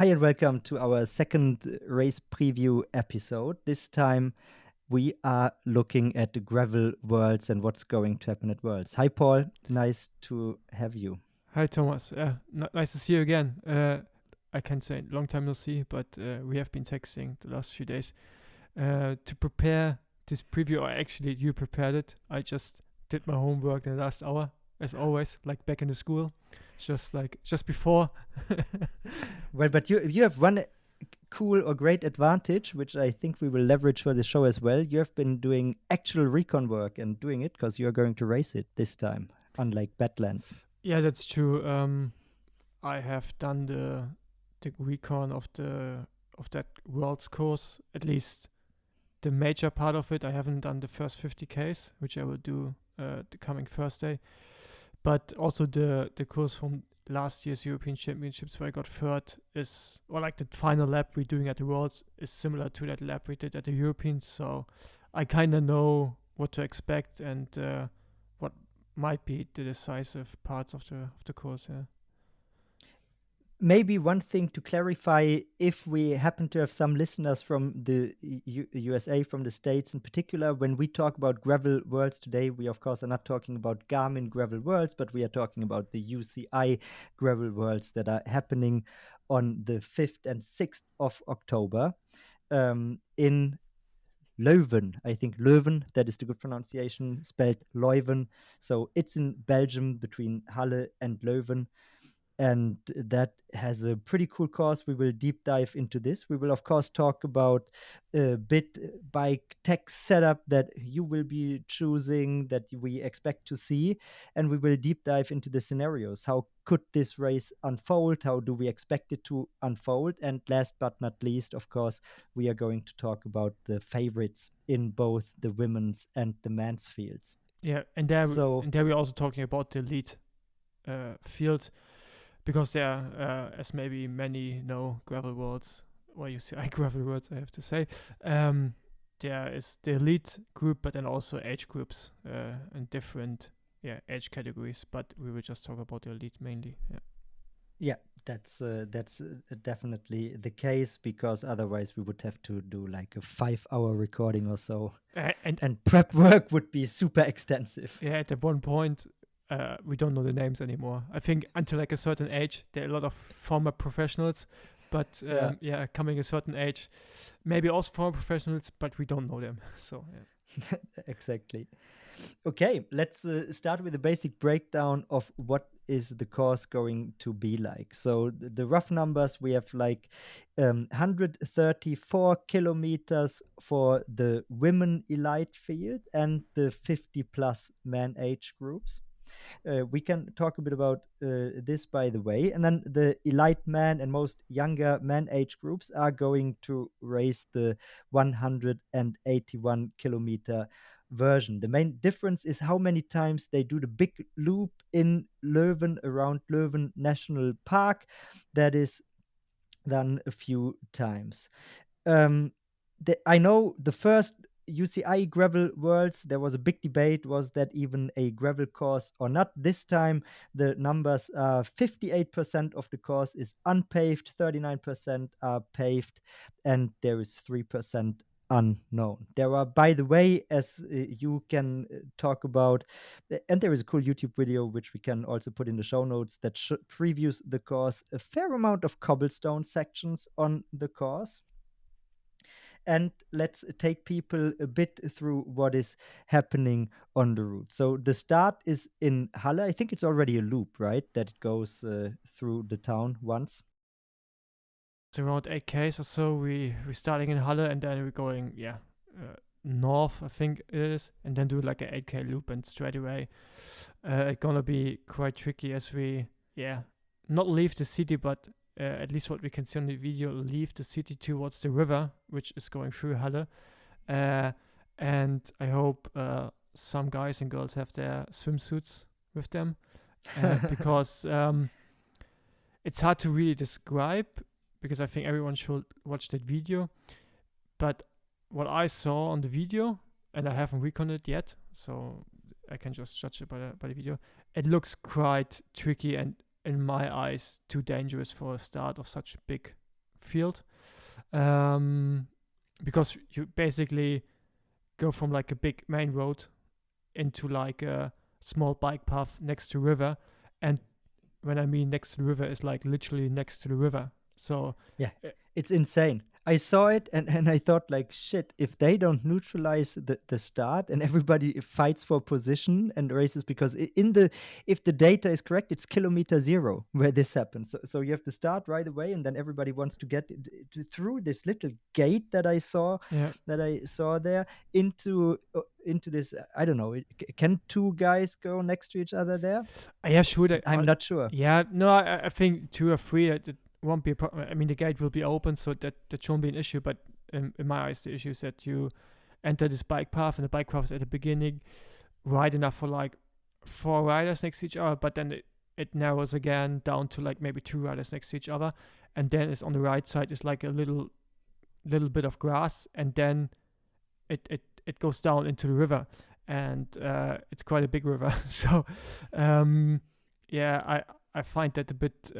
Hi and welcome to our second race preview episode. This time we are looking at the gravel worlds and what's going to happen at Worlds. Hi Paul, nice to have you. Hi Thomas, nice to see you again. I can't say long time no see, but we have been texting the last few days to prepare this preview. Or actually, you prepared it. I just did my homework in the last hour, as always, like back in the school, just before. Well, but you have one cool or great advantage, which I think we will leverage for the show as well. You have been doing actual recon work and doing it because you're going to race it this time, unlike Badlands. Yeah, that's true. I have done the recon of that world's course, at least the major part of it. I haven't done the first 50Ks, which I will do the coming Thursday. But also the course from last year's European Championships where I got third or like the final lap we're doing at the Worlds is similar to that lap we did at the Europeans. So I kind of know what to expect and what might be the decisive parts of the course. Yeah. Maybe one thing to clarify, if we happen to have some listeners from the USA, from the States in particular, when we talk about gravel worlds today, we of course are not talking about Garmin gravel worlds, but we are talking about the UCI gravel worlds that are happening on the 5th and 6th of October in Leuven. I think Leuven, that is the good pronunciation, spelled Leuven. So it's in Belgium between Halle and Leuven. And that has a pretty cool course. We will deep dive into this. We will, of course, talk about a bit bike tech setup that you will be choosing, that we expect to see. And we will deep dive into the scenarios. How could this race unfold? How do we expect it to unfold? And last but not least, of course, we are going to talk about the favorites in both the women's and the men's fields. Yeah, and there we're also talking about the elite field. Because there, as maybe many know, gravel worlds, or UCI gravel worlds, I have to say, there is the elite group, but then also age groups and different age categories. But we will just talk about the elite mainly. Yeah, that's definitely the case, because otherwise we would have to do like a 5-hour recording or so, and prep work would be super extensive. Yeah, at one point, we don't know the names anymore. I think until like a certain age, there are a lot of former professionals, but coming a certain age, maybe also former professionals, but we don't know them. So yeah. Exactly. Okay, let's start with a basic breakdown of what is the course going to be like. So the rough numbers, we have like 134 kilometers for the women elite field and the 50 plus man age groups. We can talk a bit about this, by the way. And then the elite man and most younger man age groups are going to race the 181 kilometer version. The main difference is how many times they do the big loop in Leuven, around Leuven National Park. That is done a few times. I know the first UCI gravel worlds, there was a big debate, was that even a gravel course or not? This time the numbers are 58% of the course is unpaved, 39% are paved, and there is 3% unknown. There are, by the way, as you can talk about, and there is a cool YouTube video which we can also put in the show notes that previews the course, a fair amount of cobblestone sections on the course. And let's take people a bit through what is happening on the route. So the start is in Halle. I think it's already a loop, right? That it goes through the town once. It's around 8Ks or so. We're starting in Halle and then we're going north, I think it is, and then do like an 8K loop, and straight away it's gonna be quite tricky as we not leave the city, but at least what we can see on the video, leave the city towards the river, which is going through Halle. And I hope some guys and girls have their swimsuits with them, because it's hard to really describe, because I think everyone should watch that video. But what I saw on the video, and I haven't reconned it yet, so I can just judge it by the video, it looks quite tricky and, in my eyes, too dangerous for a start of such a big field, because you basically go from like a big main road into like a small bike path next to river. And when I mean next to the river, is like literally next to the river. So Yeah, uh, it's insane. I saw it and I thought like shit, if they don't neutralize the start and everybody fights for position and races, because in the if the data is correct, it's kilometer 0 where this happens. So you have to start right away and then everybody wants to get through this little gate that yeah, I saw there into this I don't know, can two guys go next to each other there? yeah, sure. That, I'm not sure. yeah, no, I think 2 or 3 it won't be a problem. I mean, the gate will be open, so that shouldn't be an issue. But in my eyes, the issue is that you enter this bike path, and the bike path is at the beginning wide enough for like 4 riders next to each other, but then it narrows again down to like maybe 2 riders next to each other, and then it's on the right side is like a little bit of grass, and then it goes down into the river, and it's quite a big river. So yeah, I find that a bit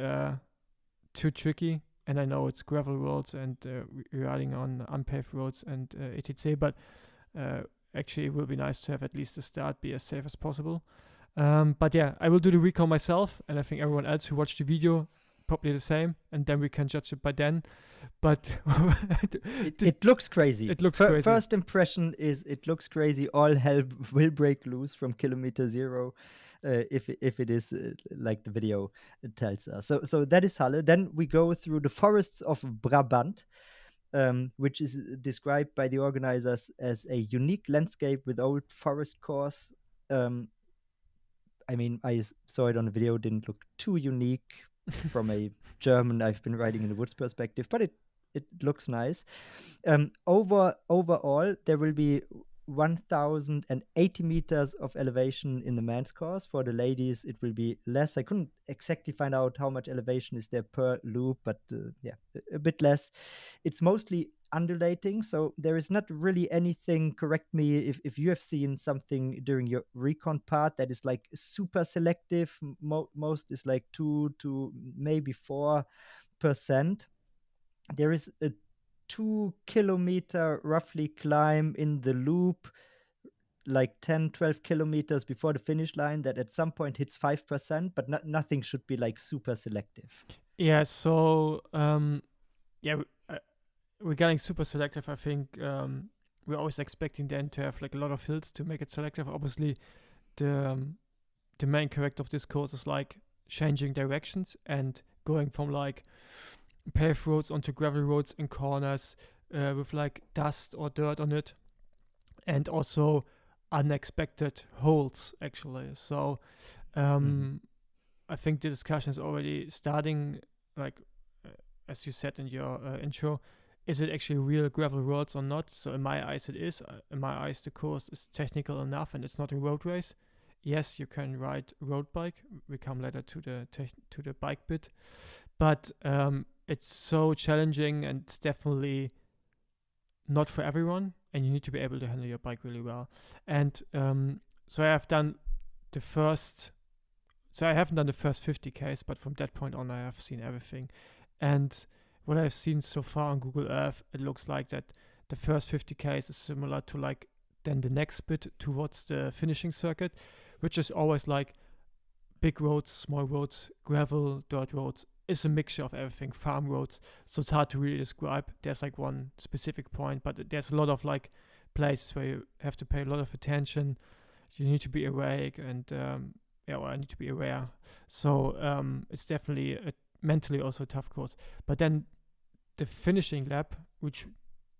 too tricky, and I know it's gravel roads and riding on unpaved roads and etc. But actually, it will be nice to have at least the start be as safe as possible. But yeah, I will do the recon myself, and I think everyone else who watched the video probably the same, and then we can judge it by then. But it looks crazy. It looks crazy. First impression is it looks crazy. All hell will break loose from kilometer 0, if it is like the video tells us. So that is Halle. Then we go through the forests of Brabant, which is described by the organizers as a unique landscape with old forest cores. I mean, I saw it on the video, didn't look too unique from a German I've been riding in the woods perspective, but it looks nice. Overall, there will be 1,080 meters of elevation in the men's course. For the ladies, it will be less. I couldn't exactly find out how much elevation is there per loop, but yeah, a bit less. It's mostly undulating, so there is not really anything, correct me if you have seen something during your recon part that is like super selective. Most is like 2 to maybe 4%. There is a 2 kilometer roughly climb in the loop, like 10-12 kilometers before the finish line, that at some point hits 5%, but nothing should be like super selective. Yeah, so yeah, regarding super selective, I think we're always expecting then to have like a lot of hills to make it selective. Obviously, the main character of this course is like changing directions and going from like paved roads onto gravel roads in corners with like dust or dirt on it, and also unexpected holes actually. So I think the discussion is already starting, like as you said in your intro. Is it actually real gravel roads or not? So in my eyes, it is. In my eyes, the course is technical enough, and it's not a road race. Yes, you can ride road bike. We come later to the bike bit, but it's so challenging, and it's definitely not for everyone. And you need to be able to handle your bike really well. And so I have done the first. So I haven't done the first 50Ks, but from that point on, I have seen everything. And what I've seen so far on Google Earth, it looks like that the first 50Ks is similar to like then the next bit towards the finishing circuit, which is always like big roads, small roads, gravel, dirt roads. It's a mixture of everything, farm roads. So it's hard to really describe. There's like one specific point, but there's a lot of like places where you have to pay a lot of attention. You need to be awake, and I need to be aware. So it's definitely mentally also a tough course. But then the finishing lap, which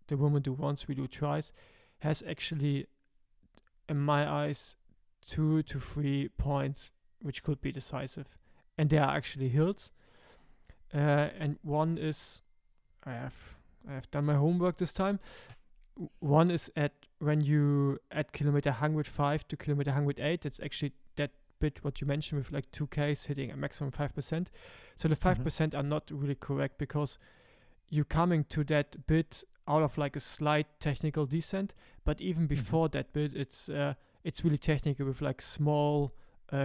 the women do once, we do twice, has actually, in my eyes, 2 to 3 points which could be decisive. And there are actually hills. And one is, I have done my homework this time. One is at when you at kilometer 105 to kilometer 108. It's actually that bit what you mentioned with like 2Ks hitting a maximum 5%. So the 5% are not really correct, because you're coming to that bit out of like a slight technical descent, but even before that bit, it's really technical with like small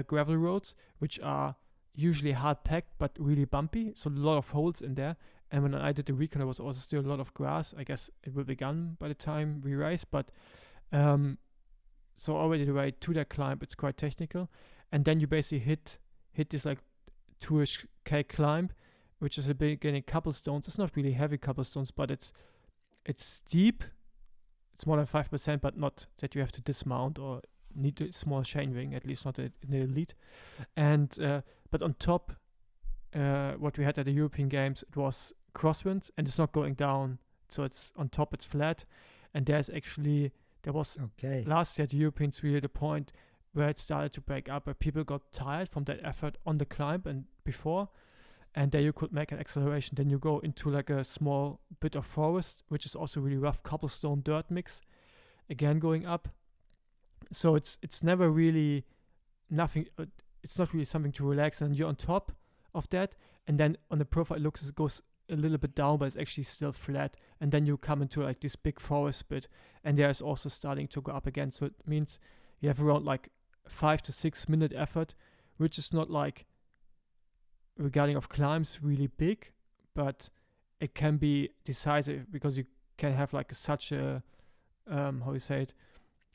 gravel roads, which are usually hard packed but really bumpy, so a lot of holes in there, And when I did the recon, there was also still a lot of grass. I guess it will be gone by the time we race, but um, so already the way to that climb, it's quite technical. And then you basically hit this like 2ish K climb, which is a beginning cobblestones. It's not really heavy cobblestones, but it's steep. It's more than 5%, but not that you have to dismount or need a small chain ring, at least not in the elite. And but on top, what we had at the European Games, it was crosswinds, and it's not going down. So it's on top, it's flat, and there was Okay. last year at the Europeans really the point where it started to break up, where people got tired from that effort on the climb and before, and there you could make an acceleration. Then you go into like a small bit of forest, which is also really rough cobblestone dirt mix, again going up. So it's never really nothing. It's not really something to relax, and you're on top of that, and then on the profile it goes a little bit down, but it's actually still flat, and then you come into like this big forest bit, and there's also starting to go up again. So it means you have around like 5 to 6 minute effort, which is not like regarding of climbs really big, but it can be decisive because you can have like such a how you say it.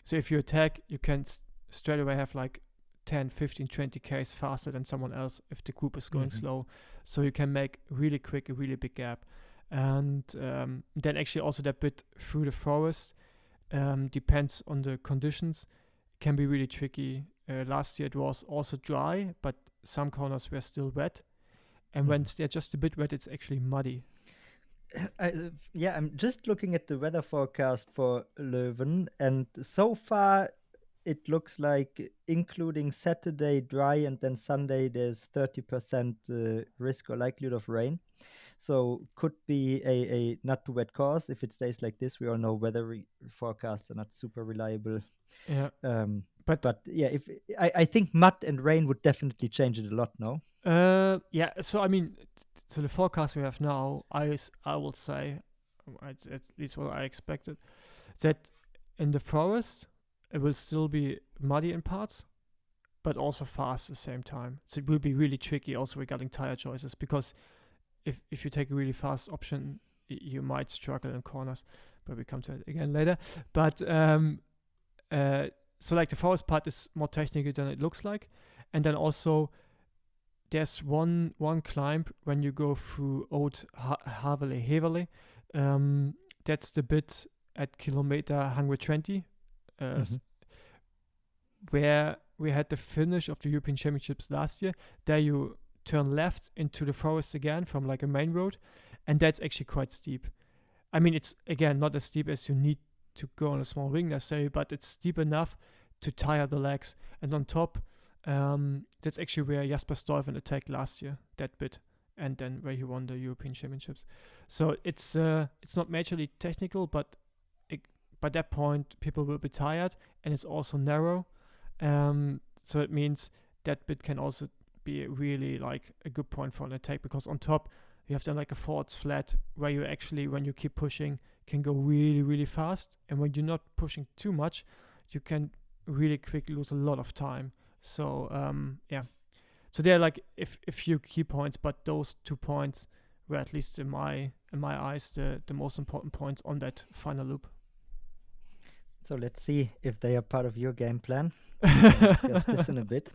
So if you attack, you can straight away have like 10, 15, 20 Ks faster than someone else if the group is going slow. So you can make really quick a really big gap. And then actually also that bit through the forest depends on the conditions. It can be really tricky. Last year it was also dry, but some corners were still wet. And when they're just a bit wet, it's actually muddy. I'm just looking at the weather forecast for Leuven, and so far it looks like, including Saturday dry and then Sunday, there's 30% risk or likelihood of rain. So could be a not too wet course if it stays like this. We all know weather forecasts are not super reliable. Yeah. But yeah, if I think mud and rain would definitely change it a lot. No. Yeah. So I mean, so the forecast we have now, I will say, it's at least what I expected, that in the forest it will still be muddy in parts, but also fast at the same time. So it will be really tricky also regarding tire choices, because if you take a really fast option, you might struggle in corners. But we come to it again later. But so like the forest part is more technical than it looks like, and then also there's one climb when you go through Old Heverley. That's the bit at kilometer 120, where we had the finish of the European Championships last year. There you turn left into the forest again from like a main road, and that's actually quite steep. I mean, it's again not as steep as you need to go on a small ring necessarily, but it's steep enough to tire the legs. And on top, that's actually where Jasper Stuyven attacked last year, that bit, and then where he won the European Championships. So it's not majorly technical, but by that point people will be tired, and it's also narrow. So it means that bit can also be really like a good point for an attack, because on top you have then like a forwards flat where you actually, when you keep pushing, can go really, really fast, and when you're not pushing too much, you can really quickly lose a lot of time. So yeah, so there are like a few key points, but those 2 points were, at least in my eyes, the most important points on that final loop. So let's see if they are part of your game plan. We'll discuss this in a bit.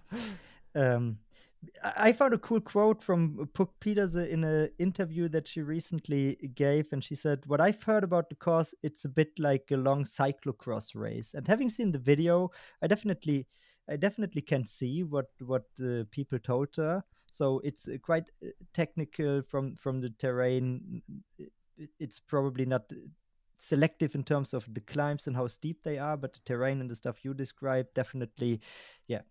I found a cool quote from Puk Pedersen in an interview that she recently gave, and she said, "What I've heard about the course, it's a bit like a long cyclocross race." And having seen the video, I definitely can see what the people told her. So it's quite technical from the terrain. It's probably not selective in terms of the climbs and how steep they are, but the terrain and the stuff you described, definitely, yeah,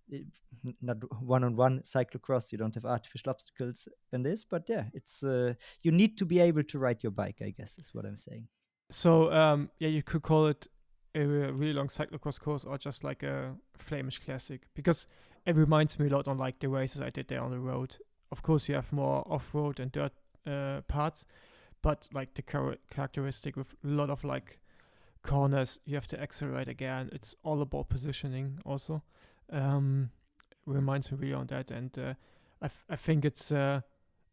not one-on-one cyclocross. You don't have artificial obstacles in this, but yeah, it's you need to be able to ride your bike, I guess, is what I'm saying. So yeah, you could call it a really long cyclocross course, or just like a Flemish classic, because it reminds me a lot on like the races I did there on the road. Of course, you have more off-road and dirt parts, but like the characteristic with a lot of like corners, you have to accelerate again. It's all about positioning also. Reminds me really on that, and I think it's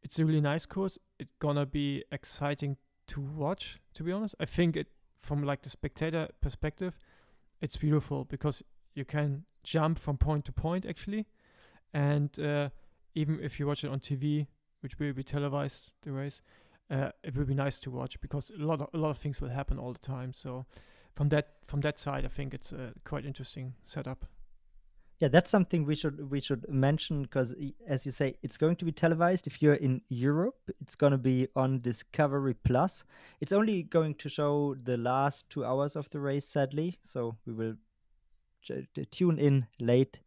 it's a really nice course. It's gonna be exciting to watch. To be honest, I think it from like the spectator perspective, it's beautiful because you can jump from point to point actually, and even if you watch it on TV, which will be televised the race, it will be nice to watch because a lot of things will happen all the time. So from that side, I think it's a quite interesting setup. Yeah, that's something we should mention because, as you say, it's going to be televised. If you're in Europe, it's going to be on Discovery Plus. It's only going to show the last 2 hours of the race, sadly. So we will tune in late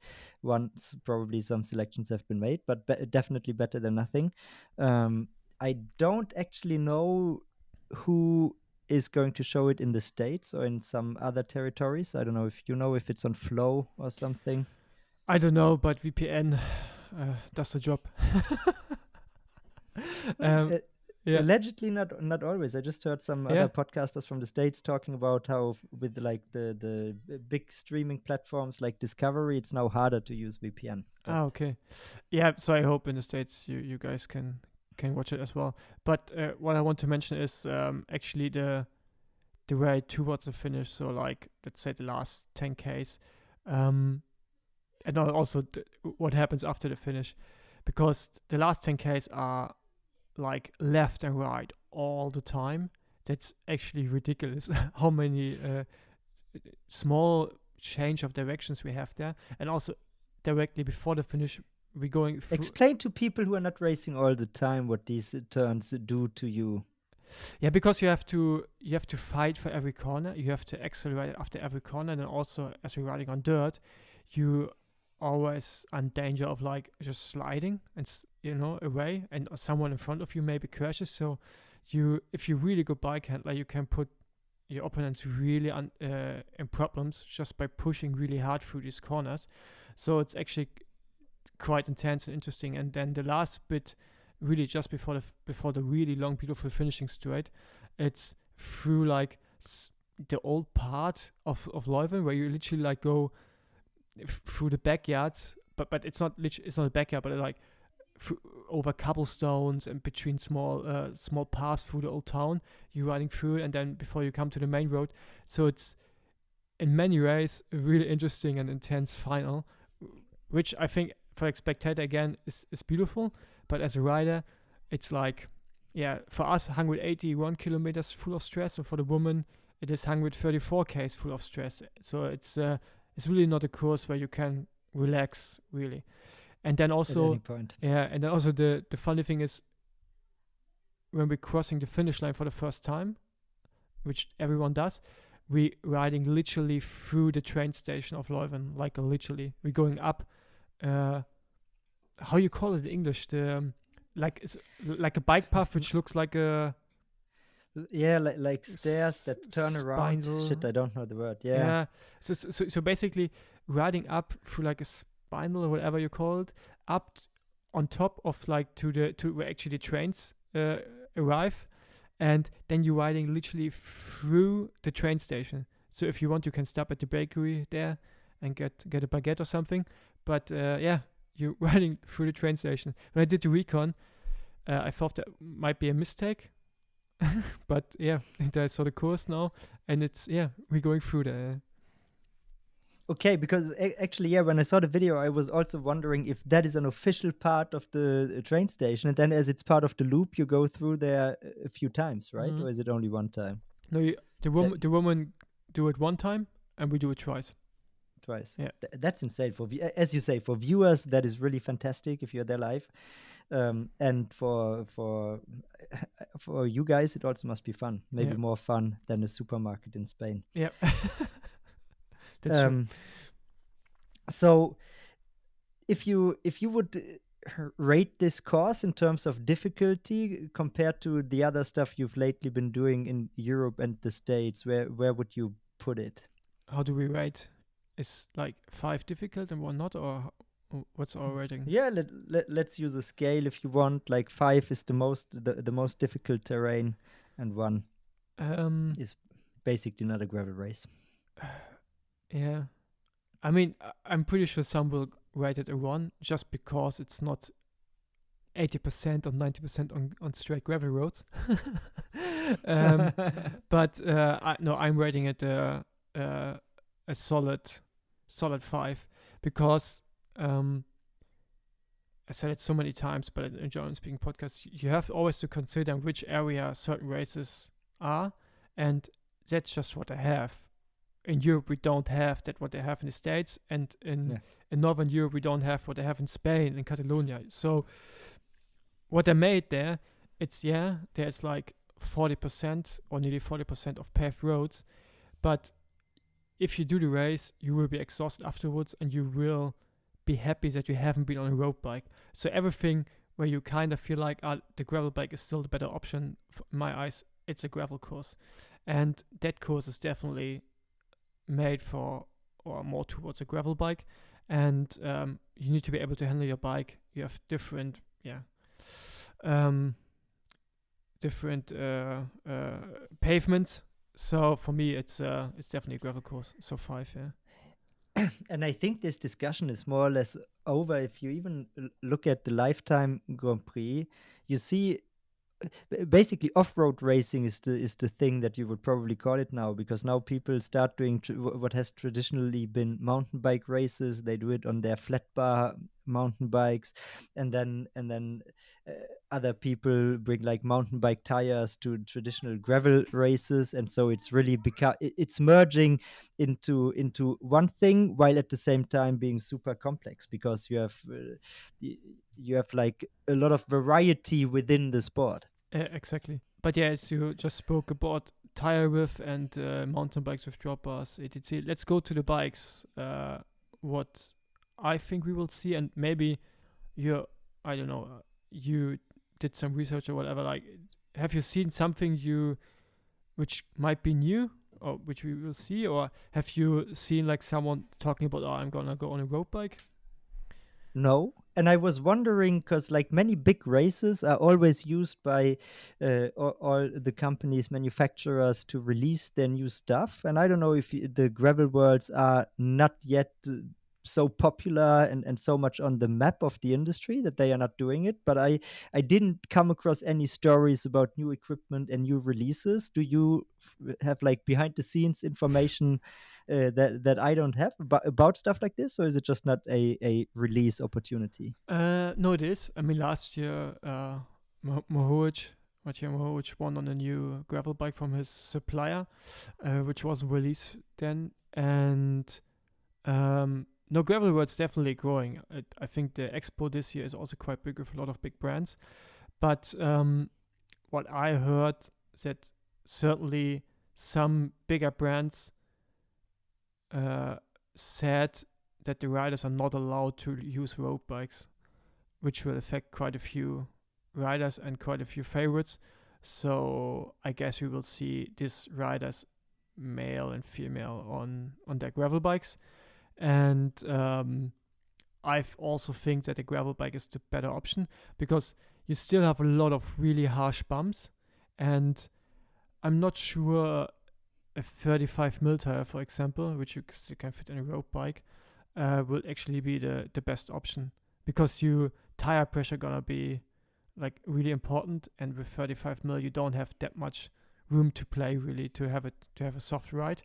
once probably some selections have been made, but definitely better than nothing. I don't actually know who is going to show it in the States or in some other territories. I don't know if you know if it's on Flow or something. I don't know, but VPN does the job. um, Uh, yeah, Allegedly, not always. I just heard some yeah. other podcasters from the States talking about how with like the big streaming platforms like Discovery, it's now harder to use VPN. But Ah, okay. Yeah, so I hope in the States you guys can watch it as well. But what I want to mention is actually the way towards the finish. So like let's say the last 10Ks, and also what happens after the finish, because the last 10Ks are like left and right all the time. That's actually ridiculous. How many small change of directions we have there, and also directly before the finish, we're going through. explain to people who are not racing all the time what these turns do to you. Yeah, because you have to fight for every corner. You have to accelerate after every corner, and then also as we're riding on dirt, you always in danger of like just sliding and away, and someone in front of you maybe crashes. So if you really good bike handler, you can put your opponents really in problems just by pushing really hard through these corners. So it's actually quite intense and interesting. And then the last bit, really just before the really long, beautiful finishing straight, it's through like the old part of Leuven where you literally like go through the backyards, but it's not a backyard, but like over cobblestones and between small paths through the old town. You're riding through, and then before you come to the main road. So it's in many ways a really interesting and intense final, which I think for a spectator again is beautiful, but as a rider, it's like, yeah, for us 181 kilometers full of stress, and for the woman it is 134 k's full of stress. So it's really not a course where you can relax really. And then At any also, point. yeah, and then also the funny thing is when we're crossing the finish line for the first time, which everyone does, we riding literally through the train station of Leuven, like literally. We're going up, how you call it in English? Like it's like a bike path which looks like a Yeah, like stairs that turn around. spindle. Shit, I don't know the word. Yeah. Yeah. So basically, riding up through like a spindle or whatever you call it, up on top of like to where actually the trains arrive, and then you're riding literally through the train station. So if you want, you can stop at the bakery there and get a baguette or something. But yeah, you're riding through the train station. When I did the recon, I thought that might be a mistake, but yeah, I saw the course now, and it's we're going through there. Okay, because actually, yeah, when I saw the video, I was also wondering if that is an official part of the train station, and then as it's part of the loop, you go through there a few times, right? Or is it only one time? No, That the woman do it one time, and we do it twice. twice. Yeah, That's insane for as you say, for viewers. That is really fantastic if you're there live, and for you guys, it also must be fun. Maybe yeah, more fun than a supermarket in Spain. yeah. That's true. So if you would rate this course in terms of difficulty compared to the other stuff you've lately been doing in Europe and the States, where would you put it? How do we rate? Is like 5 difficult and 1 not, or what's our rating? Yeah, let's use a scale if you want. Like 5 is the most difficult terrain, and 1 Um, is basically not a gravel race. yeah. I mean, I'm pretty sure some will rate it a 1 just because it's not 80% or 90% on straight gravel roads. um, but I'm rating it a solid 5 because I said it so many times, but in German speaking podcasts, you have always to consider in which area certain races are, and that's just what I have. In Europe, we don't have that what they have in the States, and in Northern Europe, we don't have what they have in Spain, in Catalonia. So what they made there, there's like 40% or nearly 40% of paved roads, but if you do the race, you will be exhausted afterwards, and you will be happy that you haven't been on a road bike. So everything where you kind of feel like the gravel bike is still the better option, in my eyes, it's a gravel course. And that course is definitely made for or more towards a gravel bike. And you need to be able to handle your bike. You have different pavements. So for me, it's definitely a gravel course. So 5, yeah. And I think this discussion is more or less over. If you even look at the Lifetime Grand Prix, you see basically off-road racing is the thing that you would probably call it now, because now people start doing what has traditionally been mountain bike races. They do it on their flat bar mountain bikes, and then other people bring like mountain bike tires to traditional gravel races, and so it's really it's merging into one thing, while at the same time being super complex, because you have like a lot of variety within the sport. Exactly. But yeah, as you just spoke about tire width and mountain bikes with drop bars, etc. Let's go to the bikes. What I think we will see, and maybe you did some research or whatever. Like, have you seen something which might be new, or which we will see, or have you seen like someone talking about, I'm gonna go on a road bike? No. And I was wondering, because like many big races are always used by all the companies, manufacturers, to release their new stuff. And I don't know if the gravel worlds are not yet so popular and so much on the map of the industry that they are not doing it. But I didn't come across any stories about new equipment and new releases. Do you have like behind the scenes information that I don't have about stuff like this, or is it just not a release opportunity? No, it is. I mean, last year, Matthias Mohovic won on a new gravel bike from his supplier, which wasn't released then. And no, gravel world's definitely growing. I think the expo this year is also quite big with a lot of big brands. But what I heard, that certainly some bigger brands said that the riders are not allowed to use road bikes, which will affect quite a few riders and quite a few favorites. So I guess we will see these riders, male and female, on their gravel bikes. And I also think that a gravel bike is the better option, because you still have a lot of really harsh bumps, and I'm not sure a 35 mil tire, for example, which you still can fit in a road bike, will actually be the best option, because tire pressure gonna be like really important, and with 35 mil you don't have that much room to play really to have a soft ride.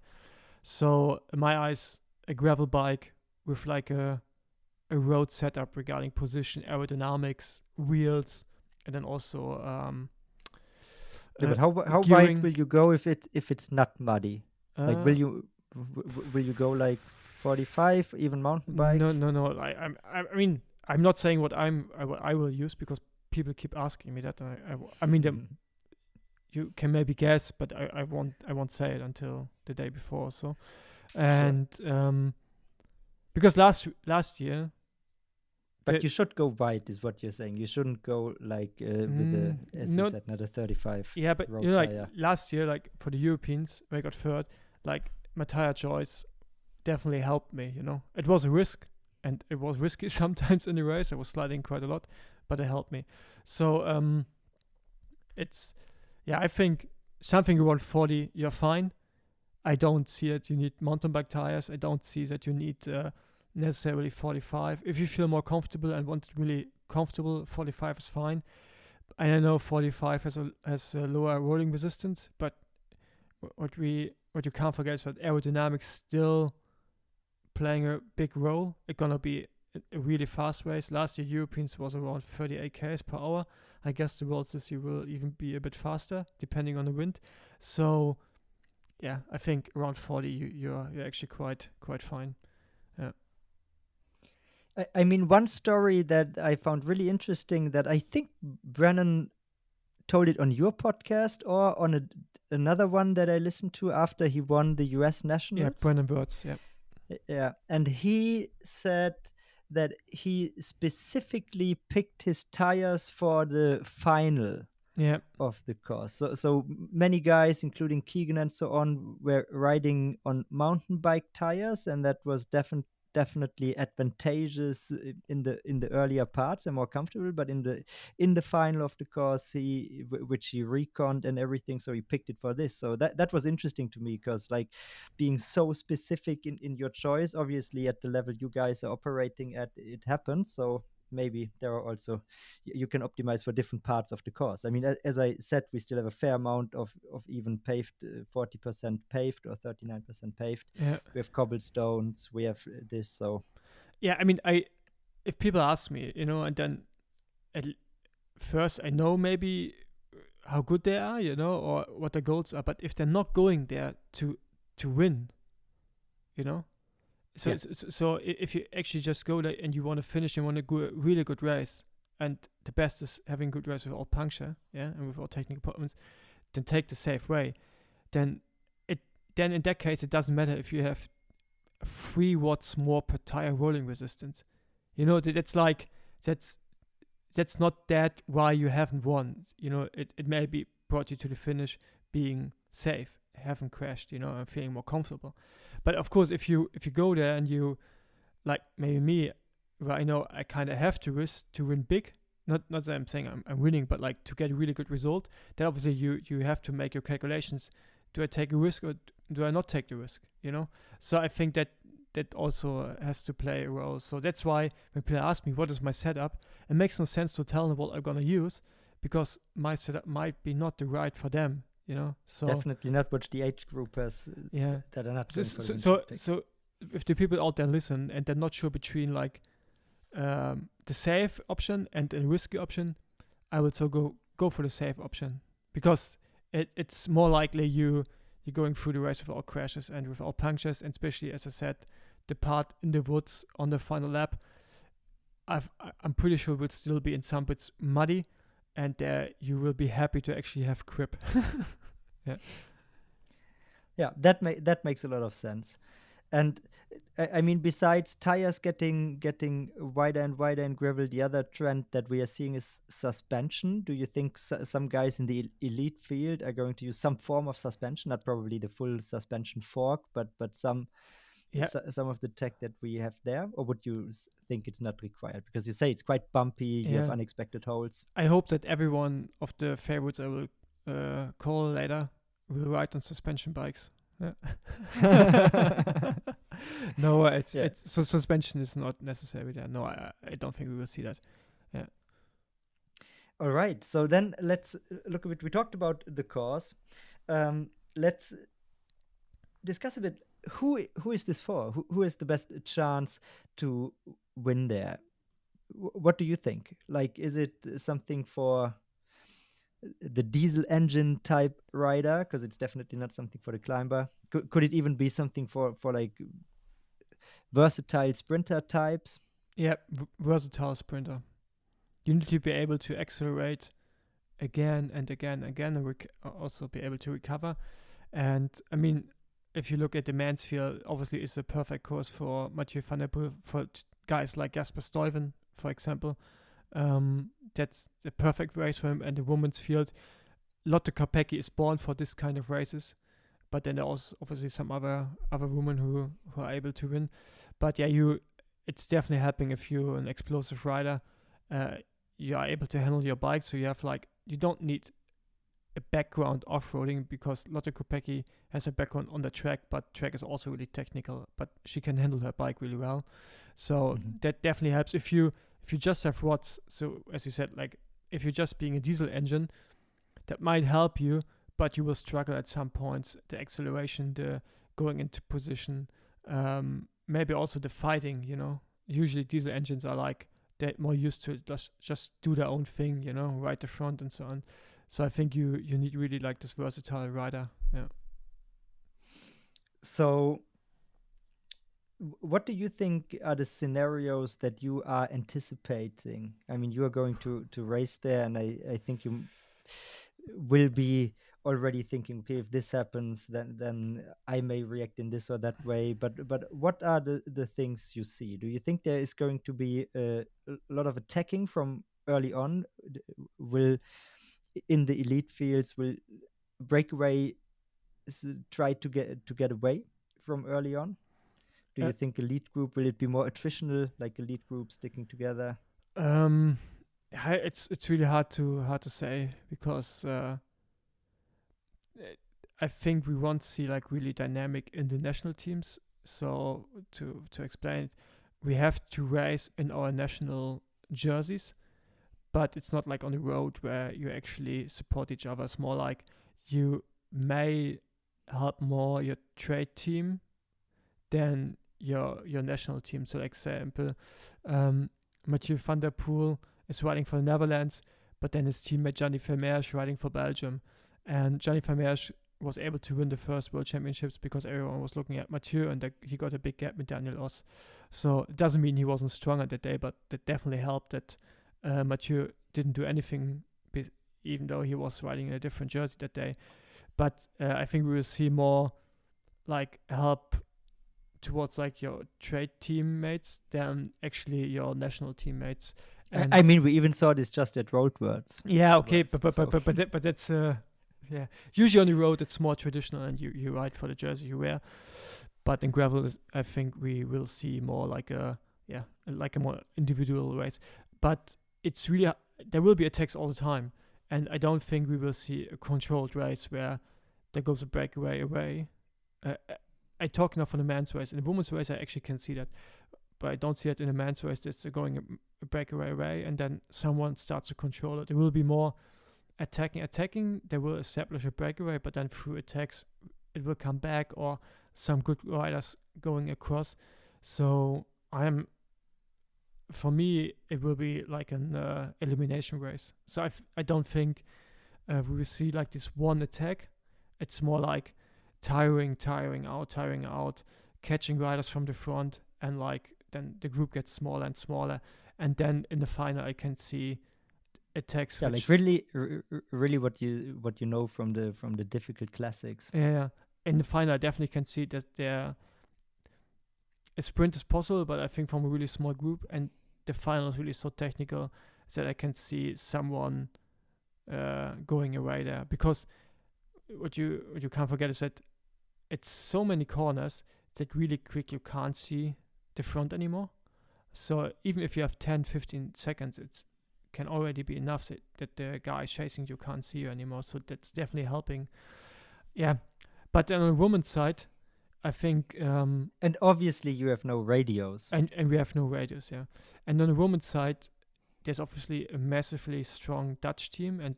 So in my eyes, a gravel bike with like a road setup regarding position, aerodynamics, wheels, and then also But how wide will you go if it's not muddy? Like, will you go like 45, even mountain bike? No. I mean, I'm not saying what I will use, because people keep asking me that. I mean, you can maybe guess, but I won't say it until the day before. So, and because last year. But you should go wide, is what you're saying. You shouldn't go like with as you said, not a 35. Yeah, but road you know, like tire. last year, like for the Europeans, where I got third, like my tire choice definitely helped me. You know, it was a risk, and it was risky sometimes in the race. I was sliding quite a lot, but it helped me. So I think something around 40, you're fine. I don't see that you need mountain bike tires. I don't see that you need necessarily 45. If you feel more comfortable and want really comfortable, 45 is fine. And I know 45 has a lower rolling resistance, but what you can't forget is that aerodynamics still playing a big role. It's gonna be a really fast race. Last year Europeans was around 38 km per hour. I guess the Worlds this year will even be a bit faster depending on the wind. So yeah, I think around 40 you're actually quite fine. Yeah. I mean, one story that I found really interesting that I think Brennan told it on your podcast or on another one that I listened to after he won the US Yeah, Nationals. Brennan Wirtz, yeah. Yeah, and he said that he specifically picked his tires for the final Yeah. of the course. So many guys, including Keegan and so on, were riding on mountain bike tires, and that was definitely advantageous in the earlier parts and more comfortable. But in the final of the course, which he reconned and everything, so he picked it for this. So that was interesting to me because like being so specific in your choice, obviously at the level you guys are operating at, it happens. So maybe there are also you can optimize for different parts of the course. I mean, as I said, we still have a fair amount of even paved, 40% paved or 39% paved. Yeah. We have cobblestones. We have this. So Yeah, I mean, if people ask me, and then at first I know maybe how good they are, or what their goals are. But if they're not going there to win, so Yeah. so if you actually just go there and you want to finish and want to go a really good race, and the best is having good race without puncture, and without technical problems, then take the safe way. Then in that case it doesn't matter if you have 3 watts more per tire rolling resistance. That's like that's not that why you haven't won. It maybe brought you to the finish being safe, haven't crashed, and feeling more comfortable. But of course, if you go there and you, like maybe me, where I know I kind of have to risk to win big. Not that I'm saying I'm winning, but like to get a really good result, then obviously you have to make your calculations. Do I take a risk or do I not take the risk? So I think that also has to play a role. So that's why when people ask me what is my setup, it makes no sense to tell them what I'm gonna use, because my setup might be not the right for them. So definitely not what the age group has. yeah. That are not. So if the people out there listen and they're not sure between like the safe option and a risky option, I would so go for the safe option, because it's more likely you're going through the race without crashes and without punctures, and especially, as I said, the part in the woods on the final lap, I'm pretty sure will still be in some bits muddy, and there you will be happy to actually have grip. Yeah, that makes a lot of sense. And I mean, besides tires getting wider and wider in gravel, the other trend that we are seeing is suspension. Do you think some guys in the elite field are going to use some form of suspension? Not probably the full suspension fork, but some of the tech that we have there, or would you think it's not required? Because you say it's quite bumpy, you have unexpected holes. I hope that everyone of the favorites I will call later will ride on suspension bikes. Yeah. No, it's so suspension is not necessary there. No, I don't think we will see that. Yeah. All right. So then let's look a bit. We talked about the course. Let's discuss a bit. Who is this for? Who has the best chance to win there? What do you think? Like, is it something for the diesel engine type rider? Because it's definitely not something for the climber. Could it even be something for like versatile sprinter types? Yeah, versatile sprinter. You need to be able to accelerate again and again and again, and also be able to recover. And I mean, if you look at the Mansfield, obviously it's a perfect course for Mathieu van der Poel, for guys like Jasper Stuyven, for example. That's a perfect race for him. And the women's field, Lotte Kopecky is born for this kind of races, but then there are also obviously some other women who are able to win. But yeah, it's definitely helping if you're an explosive rider. You are able to handle your bike, so you don't need a background off-roading, because Lotte Kopecky has a background on the track, but track is also really technical, but she can handle her bike really well. So that definitely helps. If you If you just have rods, so as you said, like if you're just being a diesel engine, that might help you, but you will struggle at some points. The acceleration, the going into position, maybe also the fighting. Usually diesel engines are like they're more used to just do their own thing. Right the front and so on. So I think you need really like this versatile rider. Yeah. So what do you think are the scenarios that you are anticipating? I mean, you are going to race there, and I think you will be already thinking, okay, if this happens, then I may react in this or that way. But what are the things you see? Do you think there is going to be a lot of attacking from early on? Will in the elite fields will breakaway try to get away from early on? Do Uh, you think elite group will it be more attritional, like elite group sticking together? um, it's really hard to say because I think we won't see like really dynamic international teams. So to explain it, we have to race in our national jerseys, but it's not like on the road where you actually support each other. It's more like you may help more your trade team than your national team. So, like example, Mathieu van der Poel is riding for the Netherlands, but then his teammate Gianni Vermeer is riding for Belgium, and Gianni Vermeer was able to win the first World Championships because everyone was looking at Mathieu, and he got a big gap with Daniel Oss. So it doesn't mean he wasn't strong at that day, but that definitely helped that Mathieu didn't do anything, even though he was riding in a different jersey that day. But I think we will see more like help towards like your trade teammates than actually your national teammates. And I mean, we even saw this just at Roadwords. yeah, okay, but So that's yeah. Usually on the road it's more traditional, and you ride for the jersey you wear. But in gravel, I think we will see more like a more individual race. But it's really there will be attacks all the time, and I don't think we will see a controlled race where there goes a breakaway away. I talk now for the men's race. In the women's race, I actually can see that, but I don't see it in the men's race. It's going a breakaway away, and then someone starts to control it. There will be more attacking. They will establish a breakaway, but then through attacks, it will come back, or some good riders going across. So for me, it will be like an elimination race. So I don't think we will see like this one attack. It's more like tiring out, catching riders from the front, and like then the group gets smaller and smaller, and then in the final I can see attacks. yeah, like really what you know from the difficult classics. Yeah, in the final I definitely can see that there a sprint is possible, but I think from a really small group, and the final is really so technical that I can see someone going away there, because what you can't forget is that it's so many corners that really quick you can't see the front anymore. So even if you have 10-15 seconds, it can already be enough that the guy chasing you can't see you anymore. So that's definitely helping. Yeah, but then on the woman's side, I think And obviously, you have no radios. and we have no radios. Yeah, and on the woman's side, there's obviously a massively strong Dutch team and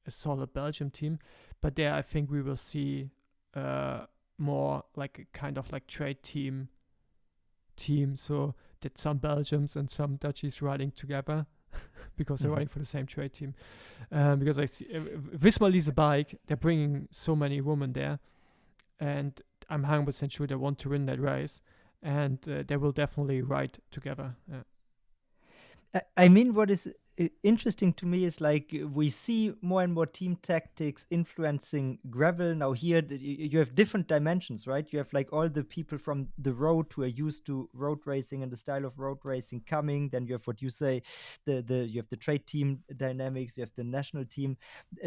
a solid Belgium team, but there I think we will see more like a kind of like trade team, so that some Belgians and some Dutchies riding together because they're riding for the same trade team. Because I see Visma leaves a bike, they're bringing so many women there, and I'm 100% sure they want to win that race, and they will definitely ride together. I mean, what is interesting to me is like we see more and more team tactics influencing gravel. Now here you have different dimensions, right? You have like all the people from the road who are used to road racing and the style of road racing coming. Then you have what you say, you have the trade team dynamics, you have the national team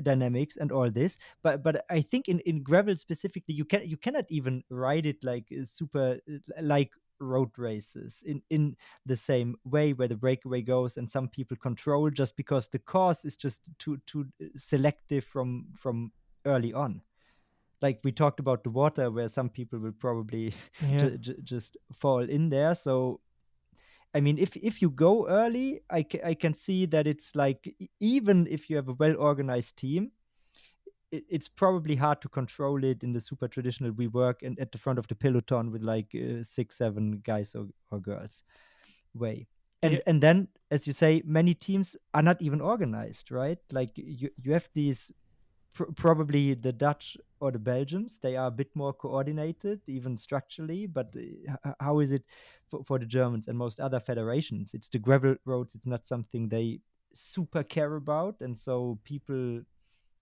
dynamics, and all this. But I think in gravel specifically, you cannot even ride it like super like road races in the same way where the breakaway goes and some people control just because the course is just too selective from early on. Like we talked about the water where some people will probably Yeah. just fall in there. So I mean, if you go early, I can see that it's like even if you have a well organized team, it's probably hard to control it in the super traditional. We work at the front of the peloton with like 6, 7 guys or girls way. Yeah, And then, as you say, many teams are not even organized, right? Like you have these probably the Dutch or the Belgians. They are a bit more coordinated, even structurally. But how is it for the Germans and most other federations? It's the gravel roads. It's not something they super care about, and so people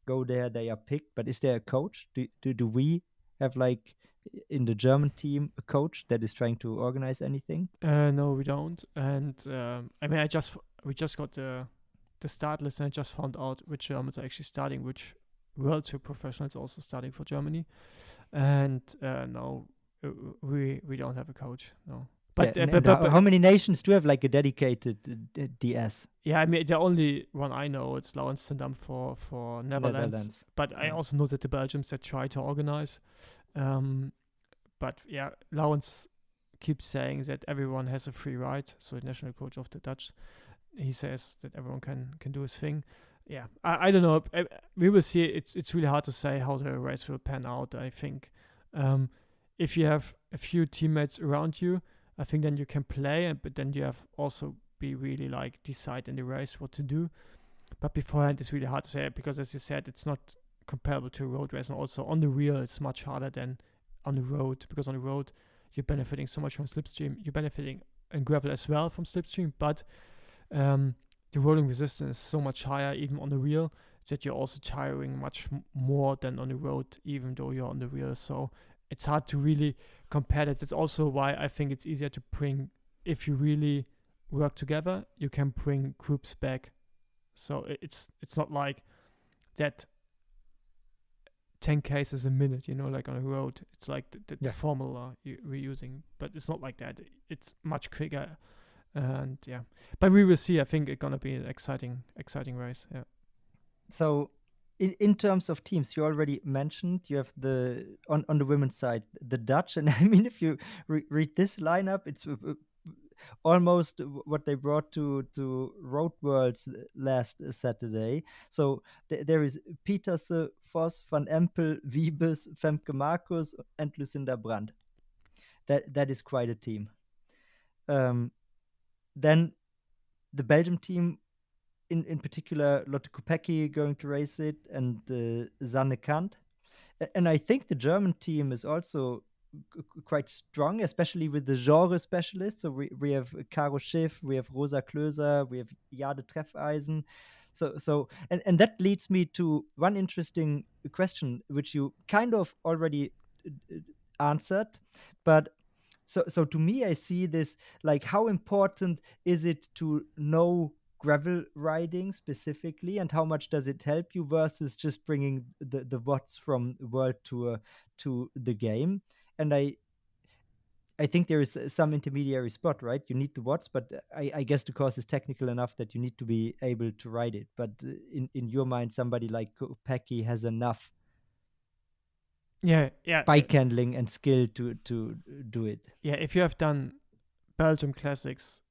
go there. They are picked. But is there a coach? Do we have like in the German team a coach that is trying to organize anything? no, we don't. And I mean, we just got the start list, and I just found out which Germans are actually starting, which World Tour professionals also starting for Germany. And no, we don't have a coach. No, Yeah, but and how but many nations do have like a dedicated DS? yeah, I mean the only one I know it's Lauenstendam for Netherlands. Netherlands. But I also know that the Belgians that try to organize. Um, but yeah, Lauwens keeps saying that everyone has a free ride. So the national coach of the Dutch, he says that everyone can do his thing. Yeah, I don't know. We will see. It's really hard to say how the race will pan out. I think if you have a few teammates around you, I think then you can play, but then you have also be really like decide in the race what to do. But beforehand, it's really hard to say because, as you said, it's not comparable to a road race, and also on the wheel, it's much harder than on the road because on the road you're benefiting so much from slipstream. You're benefiting in gravel as well from slipstream, but the rolling resistance is so much higher even on the wheel that you're also tiring much more than on the road, even though you're on the wheel. So it's hard to really compare that. That's also why I think it's easier to bring, if you really work together, you can bring groups back. So it's not like that 10 cases a minute, like on a road. It's like the formula we're using, but it's not like that. It's much quicker. And yeah, but we will see. I think it's gonna be an exciting race. Yeah. So, in terms of teams, you already mentioned you have the on the women's side the Dutch, and I mean, if you read this lineup, it's almost what they brought to Road Worlds last Saturday. So there is Pieterse, Voss, Van Empel, Wiebes, Femke Marcus, and Lucinda Brandt. That is quite a team. Then the Belgium team, in particular, Lotte Kopecky going to race it, and Sanne Kant. And I think the German team is also quite strong, especially with the genre specialists. So we have Caro Schiff, we have Rosa Klöser, we have Jade Treffeisen. So and that leads me to one interesting question, which you kind of already answered, but so to me, I see this like how important is it to know gravel riding specifically, and how much does it help you versus just bringing the watts from World Tour to the game? And I think there is some intermediary spot, right? You need the watts, but I guess the course is technical enough that you need to be able to ride it. But in your mind, somebody like Pecky has enough Yeah. bike handling and skill to do it. Yeah, if you have done Belgium classics,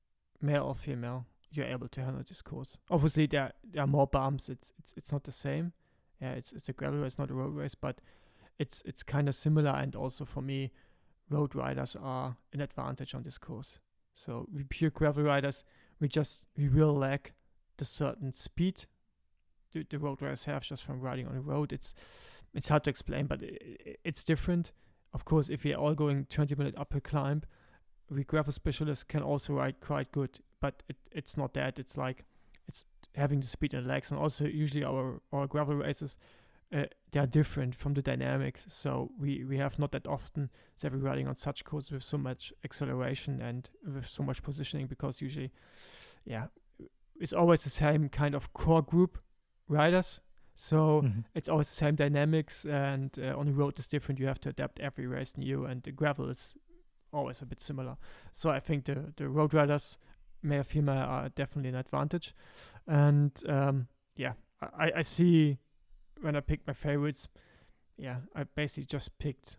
male or female, you're able to handle this course. Obviously, there are more bumps. It's not the same. Yeah, it's a gravel race, not a road race, but it's kind of similar. And also for me, road riders are an advantage on this course. So we pure gravel riders, we will lack the certain speed the road riders have just from riding on the road. It's hard to explain, but it's different. Of course, if we are all going 20-minute uphill climb, we gravel specialists can also ride quite good, but it's not that. It's like it's having the speed and legs, and also usually our gravel races they are different from the dynamics. So we have not that often that we're riding on such courses with so much acceleration and with so much positioning, because usually, yeah, it's always the same kind of core group riders. So it's always the same dynamics, and on the road is different. You have to adapt every race new, and the gravel is always a bit similar. So I think the road riders, male or female, are definitely an advantage. And yeah, I see when I picked my favorites, yeah, I basically just picked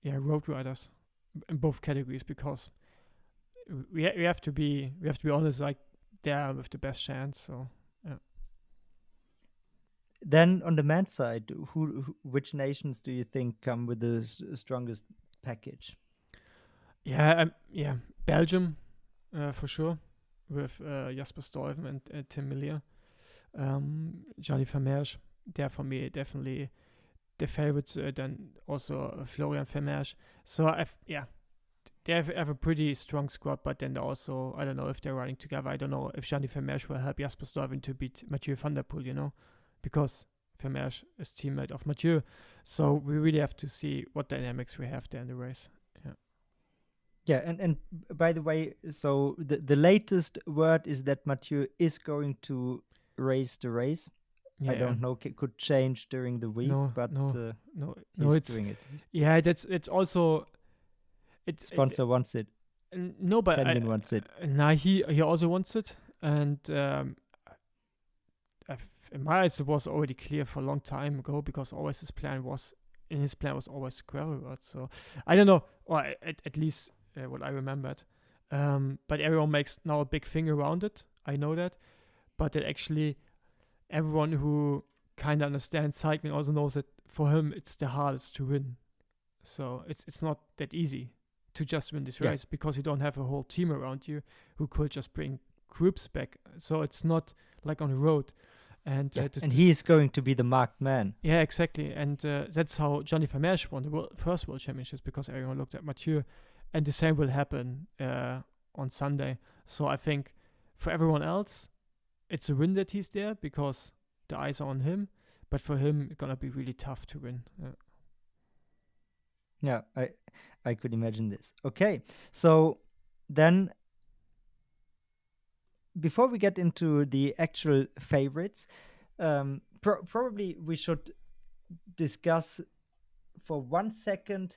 road riders in both categories, because we have to be honest. Like they are with the best chance. So yeah. Then on the men's side, which nations do you think come with the strongest package? Yeah, Belgium for sure with Jasper Stuyven and Tim Millier. Johnny Vermeersch, they're for me definitely the favorites. Then also Florian Vermeersch. So they have a pretty strong squad, but then also I don't know if they're running together. I don't know if Johnny Vermeersch will help Jasper Stuyven to beat Mathieu van der Poel, because Vermeersch is teammate of Mathieu. So we really have to see what dynamics we have there in the race. Yeah. Yeah, and by the way, so the latest word is that Mathieu is going to race the race. Yeah. I don't know, could change during the week, No, but no. he's It's doing it. it's also Sponsor wants it. no, but Canyon wants it. Nah, he also wants it, and in my eyes it was already clear for a long time ago because always his plan was always gravel roads. So I don't know, or at least what I remembered. But everyone makes now a big thing around it. I know that, but that actually everyone who kind of understands cycling also knows that for him it's the hardest to win. So it's not that easy to just win this race because you don't have a whole team around you who could just bring groups back. So it's not like on the road. And and he is going to be the marked man. Yeah, exactly. And that's how Johnny Vermeersch won the first World Championships, because everyone looked at Mathieu. And the same will happen on Sunday. So I think for everyone else, it's a win that he's there because the eyes are on him. But for him, it's going to be really tough to win. Yeah, I could imagine this. Okay, so then before we get into the actual favorites, probably we should discuss for 1 second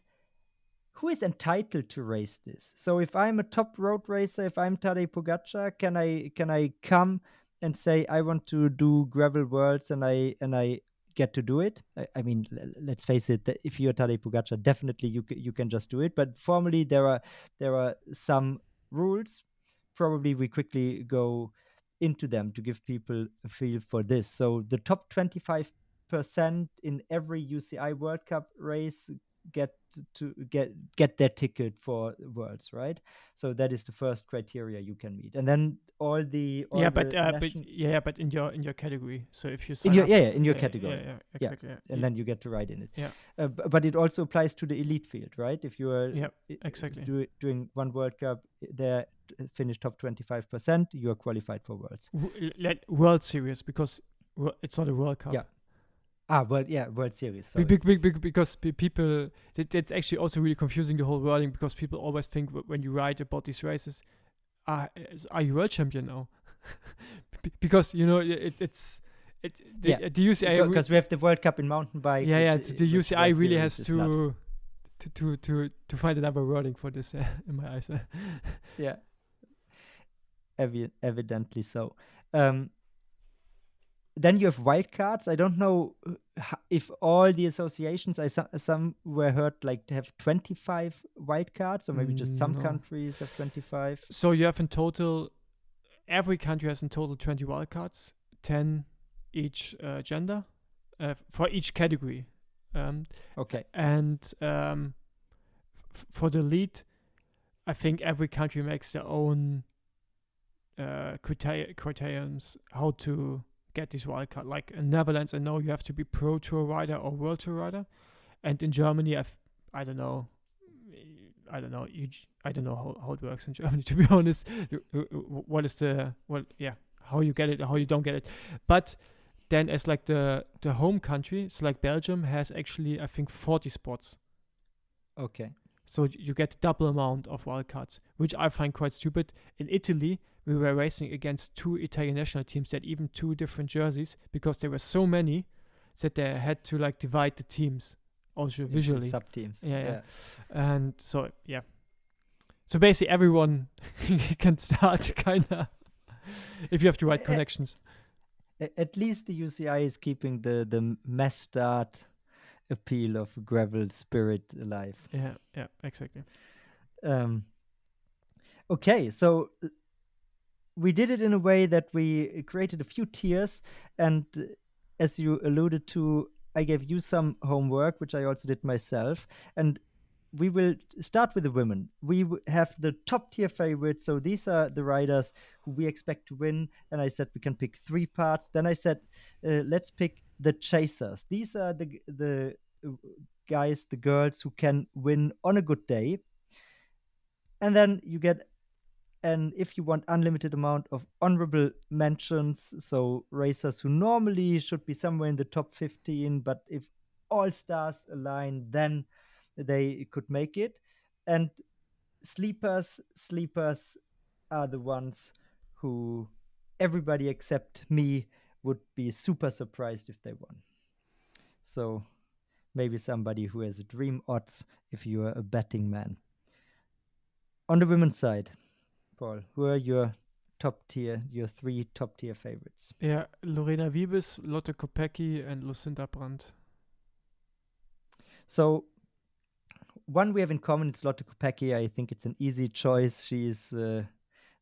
who is entitled to race this. So if I'm a top road racer, if I'm Tadej Pogacar, can I come and say I want to do gravel worlds and I get to do it? I mean, let's face it. If you're Tadej Pogacar, definitely you can just do it. But formally, there are some rules. Probably we quickly go into them to give people a feel for this. So the top 25% in every UCI World Cup race get their ticket for Worlds, right? So that is the first criteria you can meet, and then but in your category. So if you sign in your category, exactly, and then you get to ride in it. Yeah, but it also applies to the elite field, right? If you are exactly doing one World Cup, there finish top 25%, you are qualified for Worlds. World Series, because it's not a World Cup. Yeah. World Series. Sorry. Because people, that's actually also really confusing, the whole wording, because people always think when you write about these races, are you world champion now? Because the UCI, because we have the World Cup in mountain bike. The UCI really has to find another wording for this in my eyes. Yeah, evidently so. Then you have wildcards. I don't know if all the associations, some were heard like to have 25 wildcards, or maybe just some countries have 25. So you have in total, every country has in total 20 wildcards, 10 each gender, for each category. Okay. And for the lead, I think every country makes their own criteriums how to get this wildcard. Like in Netherlands, I know you have to be Pro Tour rider or World Tour rider, and in Germany, I don't know how it works in Germany, to be honest. What is how you get it, how you don't get it. But then as like the home country, so like Belgium has actually, I think, 40 spots. Okay. So you get double amount of wildcards, which I find quite stupid. In Italy, we were racing against 2 Italian national teams that even 2 different jerseys, because there were so many that they had to like divide the teams also visually. Sub teams. Yeah. And so, so basically everyone can start kind of if you have the right connections. At least the UCI is keeping the mass start appeal of gravel spirit alive. Yeah, exactly. Okay, so we did it in a way that we created a few tiers, and as you alluded to, I gave you some homework, which I also did myself, and we will start with the women. We have the top tier favorites, so these are the riders who we expect to win. And I said we can pick three parts. Then I said, let's pick the chasers. These are the guys, the girls who can win on a good day. And then you get, and if you want, unlimited amount of honorable mentions, so racers who normally should be somewhere in the top 15, but if all stars align, then they could make it. And sleepers are the ones who everybody except me would be super surprised if they won. So maybe somebody who has dream odds if you are a betting man. On the women's side, Paul, who are your top tier, your three top tier favorites? Yeah, Lorena Wiebes, Lotte Kopecky, and Lucinda Brandt. So one we have in common, it's Lotte Kopecky. I think it's an easy choice. She's the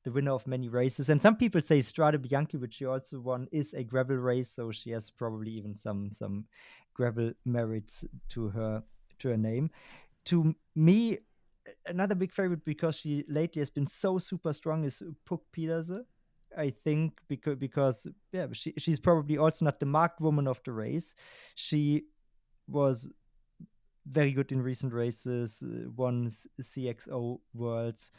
winner of many races. And some people say Strade Bianchi, which she also won, is a gravel race, so she has probably even some gravel merits to her name. To me, another big favorite because she lately has been so super strong is Puk Pedersen. I think because yeah, she's probably also not the marked woman of the race. She was very good in recent races, won CXO Worlds,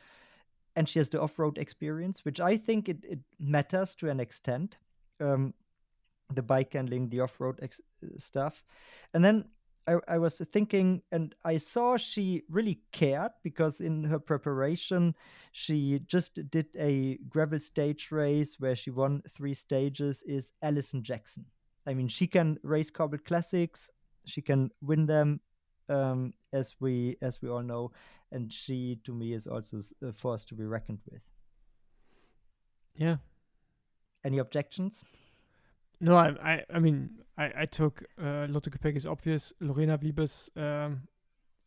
and she has the off-road experience, which I think it matters to an extent. Um, the bike handling, the off-road stuff, and then I was thinking, and I saw she really cared because in her preparation, she just did a gravel stage race where she won 3 stages. Is Alison Jackson? I mean, she can race cobbled classics, she can win them, as we all know, and she to me is also a force to be reckoned with. Yeah. Any objections? No, I took Lotte Kopecky is obvious. Lorena Wiebes,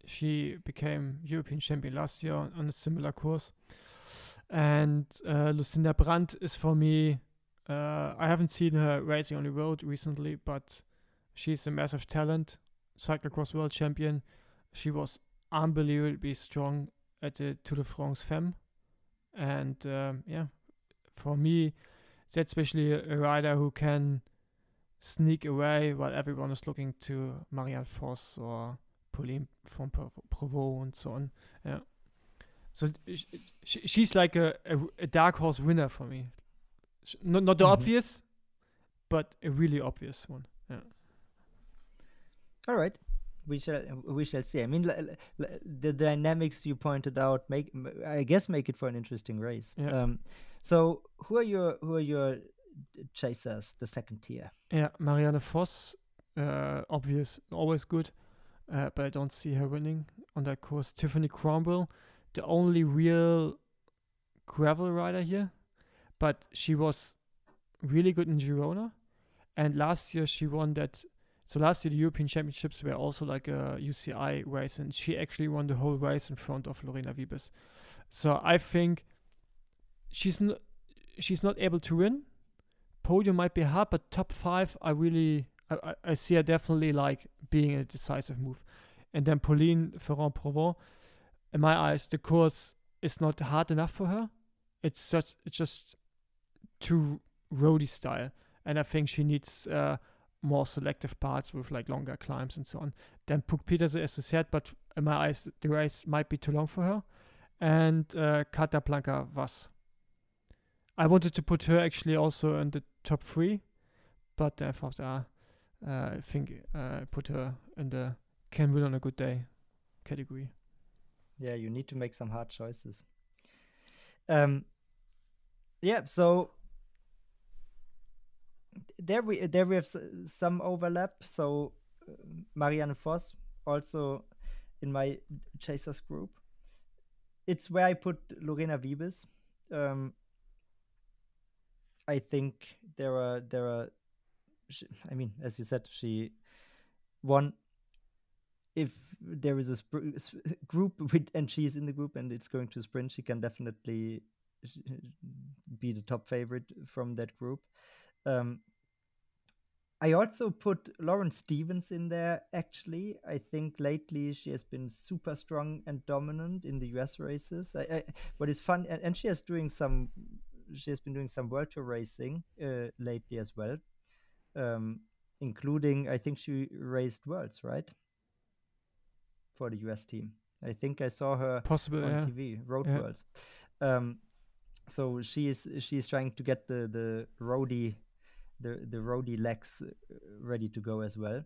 she became European champion last year on a similar course. And Lucinda Brandt is for me, I haven't seen her racing on the road recently, but she's a massive talent, cyclocross world champion. She was unbelievably strong at the Tour de France Femme. And yeah, for me, that's especially a rider who can sneak away while everyone is looking to Marianne Vos or Pauline from Provaux and so on. Yeah. So she's like a dark horse winner for me. Not the Mhm. obvious, but a really obvious one. Yeah. All right. We shall see. I mean, the dynamics you pointed out I guess make it for an interesting race. Yeah. So who are your chasers, the second tier? Yeah. Marianne Vos, obvious, always good, but I don't see her winning on that course. Tiffany Cromwell, the only real gravel rider here, but she was really good in Girona. And last year she won that. So last year the European Championships were also like a UCI race, and she actually won the whole race in front of Lorena Wiebes. So I think she's not able to win. Podium might be hard, but top five, I see her definitely like being a decisive move. And then Pauline Ferrand-Provence, in my eyes, the course is not hard enough for her. It's just too roadie style, and I think she needs more selective parts with like longer climbs and so on. Then Puk Petersen, as you said, but in my eyes, the race might be too long for her. And Kata Blanca was. I wanted to put her actually also in the top three, but I thought, I think put her in the can win on a good day category. Yeah, you need to make some hard choices. Um, yeah. So there we have some overlap. So Marianne Vos also in my chasers group. It's where I put Lorena Wiebes. Um, I think there are. I mean, as you said, she won if there is a group and she's in the group and it's going to sprint, she can definitely be the top favorite from that group. I also put Lauren Stevens in there, actually. I think lately she has been super strong and dominant in the US races. What is fun, and she has been doing some World Tour racing lately as well, including, I think she raced Worlds, right? For the US team. I think I saw her Possible, on yeah. TV, Road Yeah. Worlds. So she's trying to get the roadie legs ready to go as well.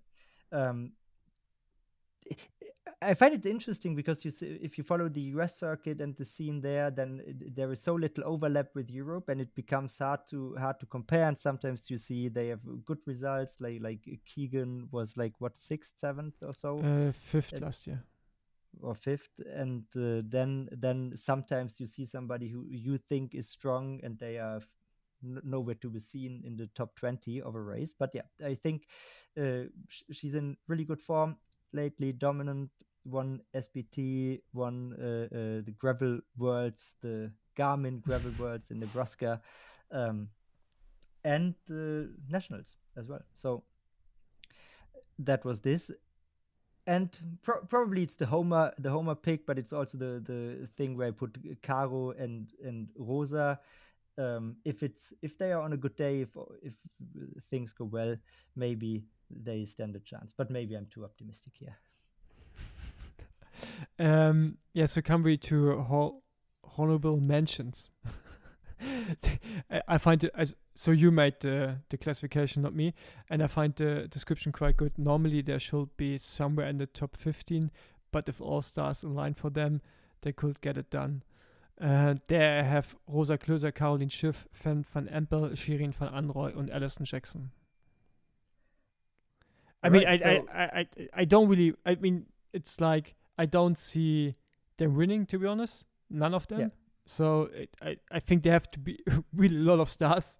I find it interesting because you see, if you follow the US circuit and the scene there, then there is so little overlap with Europe, and it becomes hard to compare. And sometimes you see they have good results, like Keegan was like what, sixth, seventh or so, Fifth last year. or fifth, and then sometimes you see somebody who you think is strong and they are nowhere to be seen in the top 20 of a race. But yeah, I think she's in really good form lately, dominant, won SBT, won the gravel worlds, the Garmin gravel worlds in Nebraska, and nationals as well. So that was this. And probably it's the Homer pick, but it's also the thing where I put Caro and Rosa. If they are on a good day, if things go well, maybe they stand a chance. But maybe I'm too optimistic here. Yeah, so come we to honorable mentions. I find it as so you made the classification, not me, and I find the description quite good. Normally there should be somewhere in the top 15, but if all stars align for them, they could get it done. There I have Rosa Klöser, Caroline Schiff, Fan van Empel, Shirin van Anrooy, and Alison Jackson. I mean, Right, so I don't really. I mean, it's like I don't see them winning, to be honest. None of them. yeah. So I think they have to be really a lot of stars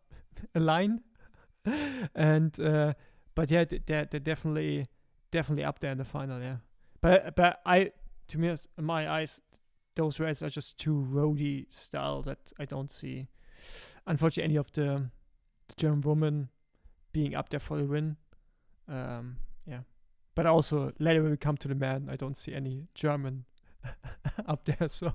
align. And but yeah, they're definitely up there in the final. Yeah, but I, to me, in my eyes, those races are just too roady style that I don't see. Unfortunately, any of the German women being up there for the win. Yeah, but also later when we come to the men, I don't see any German up there. So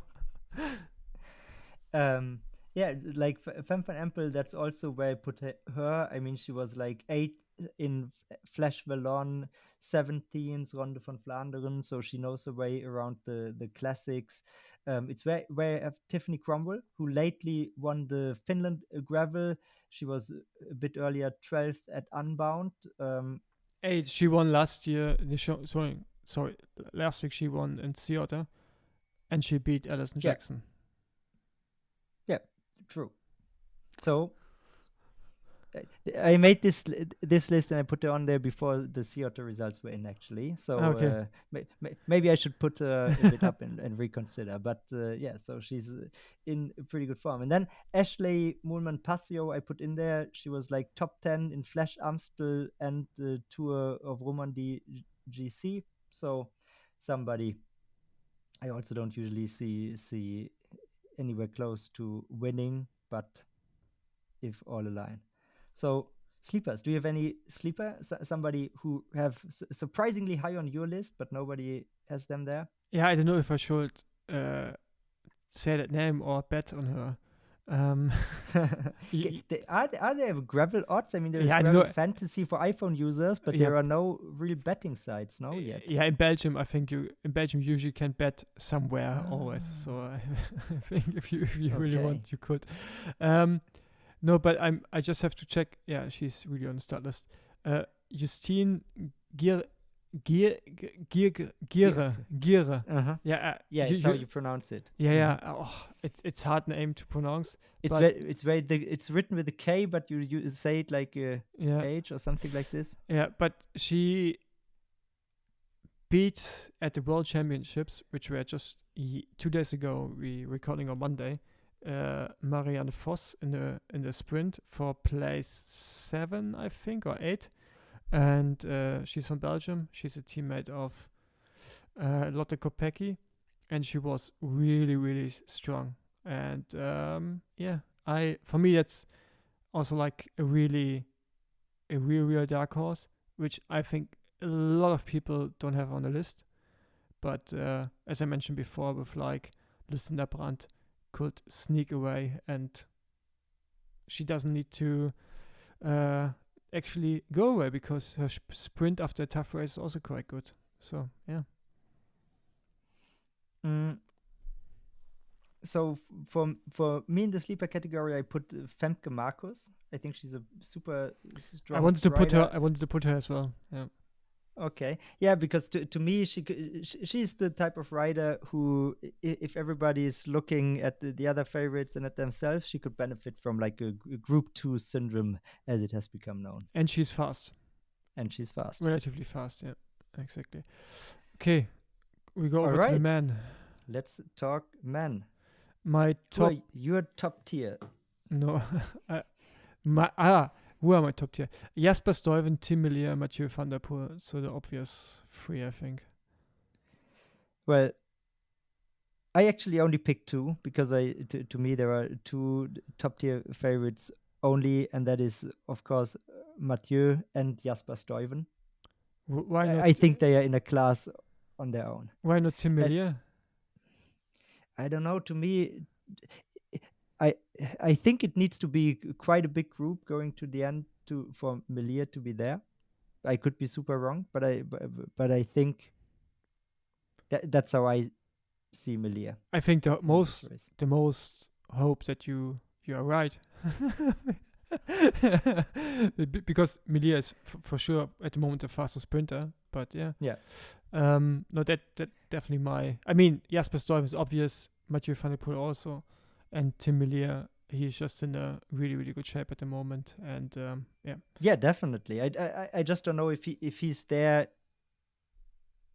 yeah, like Femme van Empel, that's also where I put her. I mean, she was like 8th in Flash Wallon, 17th Ronde van Vlaanderen, so she knows her way around the classics. It's where I have Tiffany Cromwell, who lately won the Finland gravel. She was a bit earlier 12th at Unbound. hey, she won last year. Sorry, last week she won in Seattle, and she beat Alison Yeah. Jackson. Yeah, true. So I made this list and I put it on there before the Seattle results were in, actually. So Okay. maybe I should put a bit up and reconsider. But yeah, so she's in pretty good form. And then Ashley Moolman Passio, I put in there. She was like top 10 in Flash Amstel and the Tour of Romandie GC. So somebody I also don't usually see anywhere close to winning, but if all align. So sleepers, do you have any sleeper? Somebody who have surprisingly high on your list, but nobody has them there? Yeah, I don't know if I should say that name or bet on her. Are there gravel odds? I mean, there is Yeah, I don't know. gravel fantasy for iPhone users, but Yeah. there are no real betting sites, no, yet. Yeah, in Belgium, I think you usually can bet somewhere always. So I think if you really Okay. want, you could. No, but I just have to check. Yeah, she's really on the start list. Justine Giere. Uh-huh. Yeah, Yeah, it's how you pronounce it. yeah. Oh, it's hard name to pronounce. It's but it's written with a K, but you say it like a yeah, H or something like this. yeah. But she beat at the World Championships, which were just 2 days ago. We recording on Monday. Marianne Vos in the sprint for place 7, I think, or 8, and she's from Belgium. She's a teammate of Lotte Kopecky, and she was really, really strong. And yeah, for me that's also like a real dark horse, which I think a lot of people don't have on the list. But as I mentioned before, with like Lucinda Brandt could sneak away, and she doesn't need to uh, actually go away because her sprint after a tough race is also quite good. So yeah. Mm, so for me in the sleeper category, I put Femke Markus. I think she's a super strong rider. I wanted to put her as well. Yeah. Okay, yeah, because to me, she's the type of rider who, if everybody is looking at the other favorites and at themselves, she could benefit from like a Group 2 syndrome, as it has become known. And she's fast. And she's fast. Relatively fast, yeah. Exactly. Okay, we go All over to the right, men. let's talk men. My top. Your top tier. No. Who are my top tier? Jasper Stuyven, Tim Melier, Mathieu van der Poel. So the obvious three, I think. Well, I actually only picked two because to me there are two top tier favorites only, and that is of course Mathieu and Jasper Stuyven. Why not? I think they are in a class on their own. Why not Tim Melier? I don't know. To me, I think it needs to be quite a big group going to the end for Melier to be there. I could be super wrong, but I think that's how I see Melier. I think the most hope that you are right. Because Melier is for sure at the moment the fastest sprinter, but yeah. No, that definitely my. I mean, Jasper Stuyven is obvious. Mathieu van der Poel also, and Tim Melier. He's just in a really, really good shape at the moment, and yeah. Yeah, definitely. I just don't know if he's there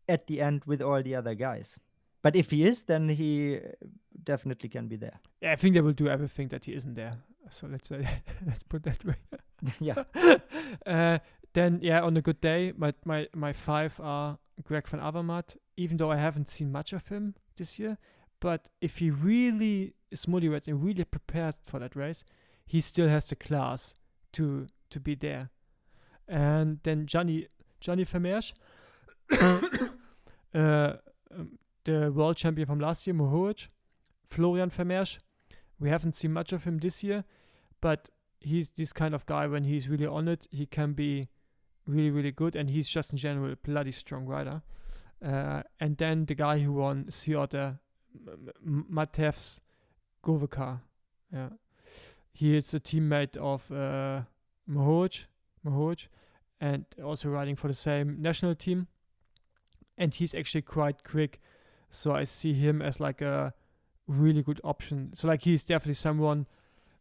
at the end with all the other guys. But if he is, then he definitely can be there. Yeah, I think they will do everything that he isn't there. So let's say, let's put that way. Yeah. Then yeah, on a good day, my five are Greg van Avermaet. Even though I haven't seen much of him this year, but if he really is motivated and really prepared for that race, he still has the class to be there. And then Gianni Vermeersch, the world champion from last year, Mohoric. Florian Vermeersch, we haven't seen much of him this year, but he's this kind of guy. When he's really on it, he can be really, really good, and he's just in general a bloody strong rider. And then the guy who won Sea Otter, Matevs Govekar. Yeah. He is a teammate of Mohoric, and also riding for the same national team. And he's actually quite quick, so I see him as like a really good option. So like he's definitely someone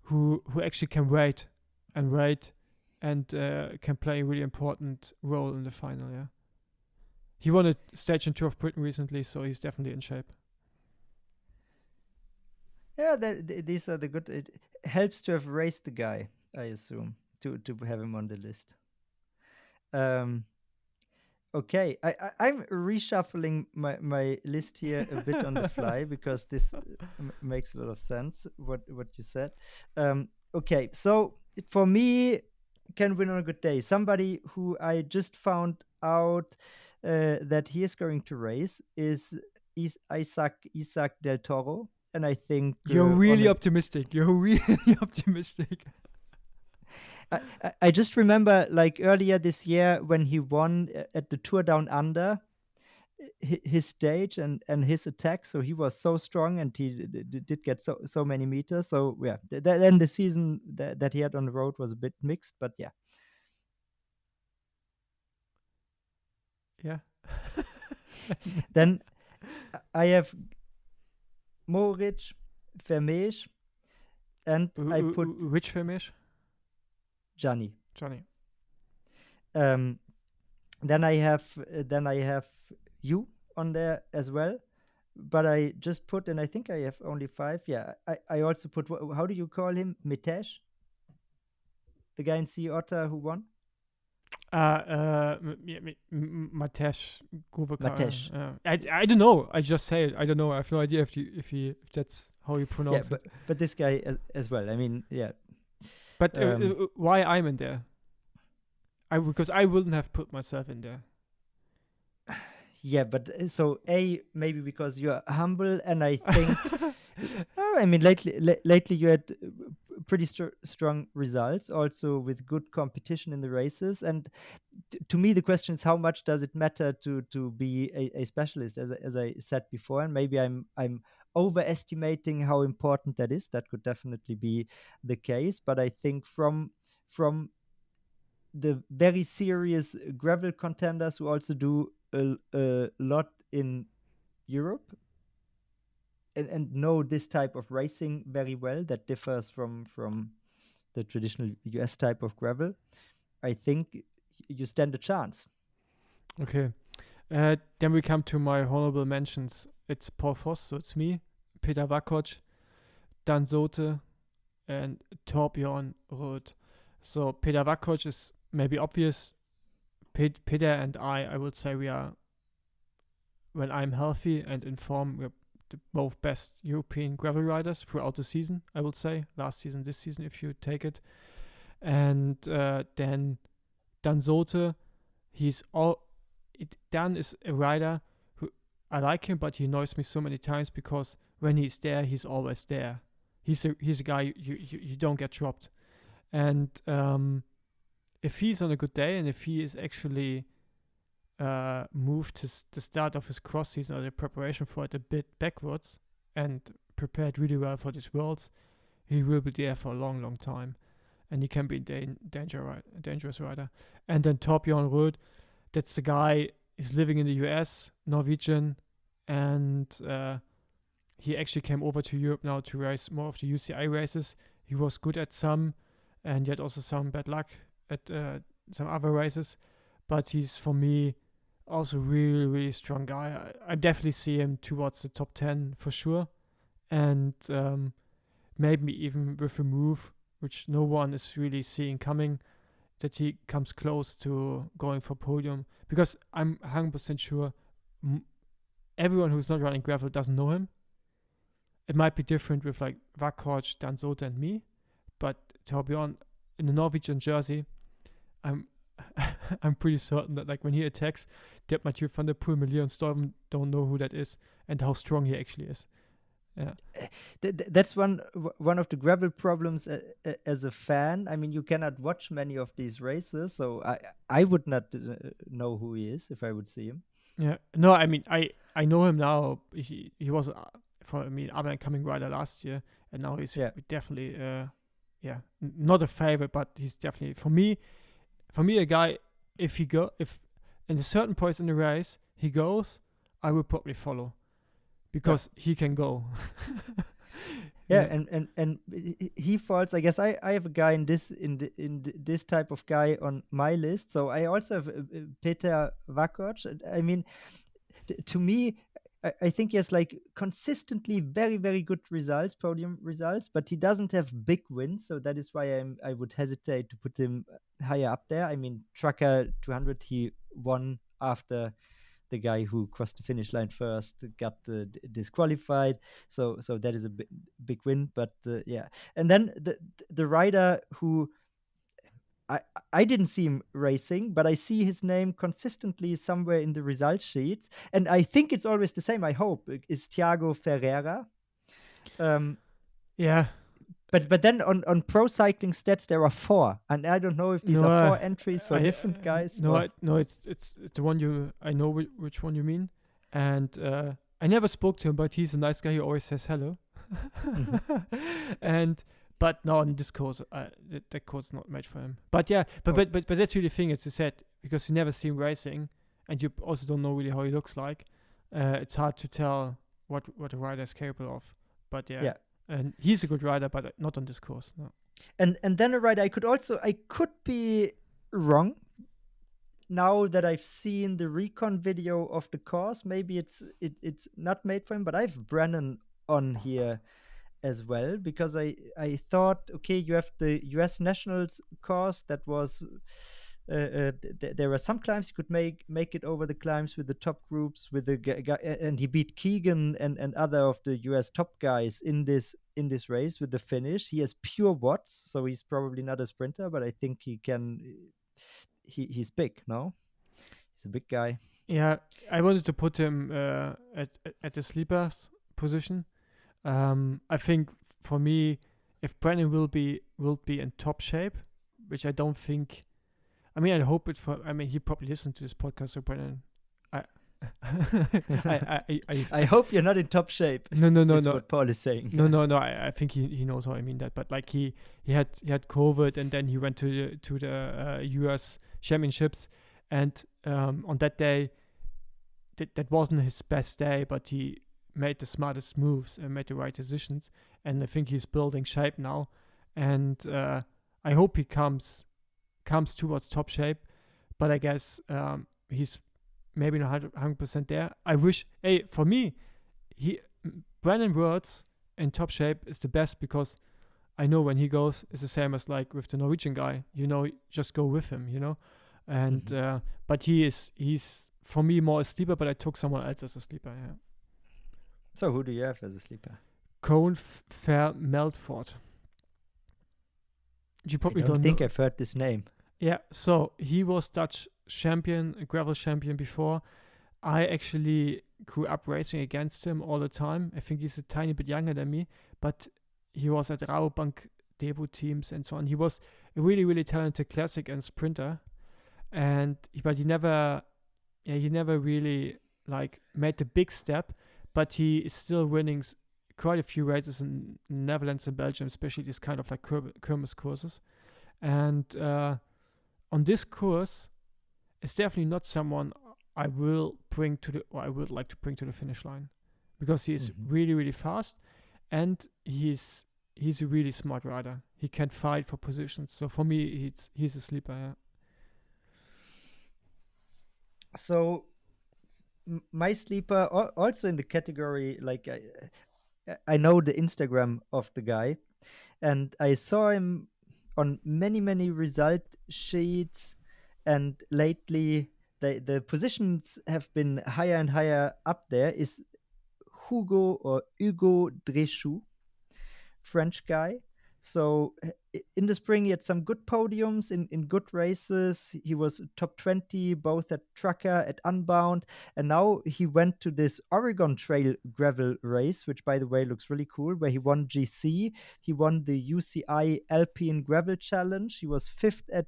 who actually can wait and can play a really important role in the final. Yeah, he won a stage and Tour of Britain recently, so he's definitely in shape. Yeah, these are the good. It helps to have raced the guy, I assume, to have him on the list. Okay, I'm reshuffling my list here a bit on the fly because this makes a lot of sense, what you said. Okay, so for me, can win on a good day. Somebody who I just found out that he is going to race is Isaac del Toro. And I think you're really optimistic. You're really optimistic. I just remember like earlier this year when he won at the Tour Down Under, his stage and his attack. So he was so strong and he did get so many meters. So yeah, then the season that he had on the road was a bit mixed, but yeah. Yeah. Then I have Mohoric, Vermeersch, and I put which Vermeersch? Gianni. Then I have you on there as well, but I just put, and I think I have only 5. Yeah, I also put, how do you call him? Mitesh, the guy in Sea Otter who won. Matesh Govakar. Matesh. I don't know. I just say it. I don't know. I have no idea if that's how you Yeah, pronounce it. but this guy as well. I mean, yeah. But Um, why I'm in there? Because I wouldn't have put myself in there. yeah, but so maybe because you're humble, and I think, I mean, lately you had pretty strong results, also with good competition in the races. And to me, the question is, how much does it matter to be a specialist, as I said before? And maybe I'm overestimating how important that is. That could definitely be the case. But I think from the very serious gravel contenders who also do a lot in Europe, and know this type of racing very well, that differs from the traditional US type of gravel, I think you stand a chance. Okay. Then we come to my honorable mentions. It's Paul Voss, so it's me, Peter Vakoc, Dan Sote, and Torbjörn Röth. So Peter Vakoc is maybe obvious. Peter and I would say we are, when I'm healthy and in form, we're the both best European gravel riders throughout the season, I would say. Last season, this season, if you take it. And then Dan Sote, he's all. Dan is a rider who I like him, but he annoys me so many times because when he's there, he's always there. He's a guy you don't get dropped. And if he's on a good day and if he is actually moved the start of his cross season or the preparation for it a bit backwards and prepared really well for these worlds, he will be there for a long, long time. And he can be a dangerous rider. And then Torbjörn Röth, that's the guy, is living in the US, Norwegian, and he actually came over to Europe now to race more of the UCI races. He was good at some, and yet also some bad luck at some other races. But he's, for me, also really, really strong guy. I definitely see him towards the top 10 for sure. And maybe even with a move which no one is really seeing coming, that he comes close to going for podium. Because I'm 100% sure everyone who's not running gravel doesn't know him. It might be different with like Vakoc, Dan Sote, and me, but Torbjörn in the Norwegian jersey, I'm I'm pretty certain that like when he attacks, Depp Mathieu van der Poel, Melier, and Storm don't know who that is and how strong he actually is. Yeah. That's one of the gravel problems as a fan. I mean, you cannot watch many of these races, so I would not know who he is if I would see him. Yeah. No, I mean I know him now. He was for me up and coming rider last year, and now he's Yeah. definitely not a favorite, but he's definitely for me a guy. If in a certain points in the race he goes, I will probably follow because he can go. Yeah, Yeah. and he falls. I guess I have a guy this type of guy on my list. So I also have Peter Vakoc. I mean, to me, I think he has like consistently very, very good results, podium results, but he doesn't have big wins. So that is why I would hesitate to put him higher up there. I mean, Trucker 200, he won after the guy who crossed the finish line first got disqualified. So that is a big win. But yeah, and then the rider who I I didn't see him racing, but I see his name consistently somewhere in the result sheets, and I think it's always the same. I hope is Thiago Ferreira. Um, Yeah. but then on Pro Cycling Stats there are four, and I don't know if these No, are four entries for I different guys no, or. no. It's the one you. I know which one you mean, and I never spoke to him, but he's a nice guy. He always says hello, Mhm. and but no, in this course, that course is not made for him. But yeah, Oh, but that's really the thing, as you said, because you never see him racing, and you also don't know really how he looks like. It's hard to tell what a rider is capable of. But yeah, yeah. and he's a good rider, but not on this course. No. And then a rider I could be wrong now that I've seen the recon video of the course. Maybe it's not made for him, but I have Brennan on here as well, because I thought, okay, you have the US Nationals course that was there are some climbs you could make it over the climbs with the top groups with the guy, and he beat Keegan and other of the US top guys in this race with the finish. He has pure watts, so he's probably not a sprinter, but I think he can. He's big, no? He's a big guy. Yeah, I wanted to put him at the sleepers position. I think for me, if Brennan will be in top shape, which I don't think. I mean, I hope it for. I mean, he probably listened to this podcast, so Brennan. I, I hope you're not in top shape. no, no, no, Is no, what Paul is saying. no. I think he knows how I mean that. But like he had COVID, and then he went to the US Championships, and on that day, that wasn't his best day, but he made the smartest moves and made the right decisions. And I think he's building shape now, and I hope he comes towards top shape. But I guess he's maybe not 100% there. I wish. Hey, for me, Brandon Wirtz in top shape is the best because I know when he goes, it's the same as like with the Norwegian guy. Just go with him. And but he's for me more a sleeper. But I took someone else as a sleeper. Yeah. So who do you have as a sleeper? Cone Fair Melford. You probably I don't think know. I've heard this name. Yeah, so he was Dutch champion, gravel champion before. I actually grew up racing against him all the time. I think he's a tiny bit younger than me, but he was at Rabobank debut teams and so on. He was a really, really talented classic and sprinter, but he never really like made the big step. But he is still winning quite a few races in Netherlands and Belgium, especially these kind of like Kermis courses. And on this course, it's definitely not someone I would like to bring to the finish line, because he is really, really fast, and he's a really smart rider. He can fight for positions. So for me, he's a sleeper. Yeah. So my sleeper also in the category, like I know the Instagram of the guy, and I saw him on many result sheets, and lately the positions have been higher and higher up there. Is Hugo Drechou, French guy. So in the spring, he had some good podiums in good races. He was top 20, both at Trucker, at Unbound. And now he went to this Oregon Trail gravel race, which, by the way, looks really cool, where he won GC. He won the UCI Alpine Gravel Challenge. He was fifth at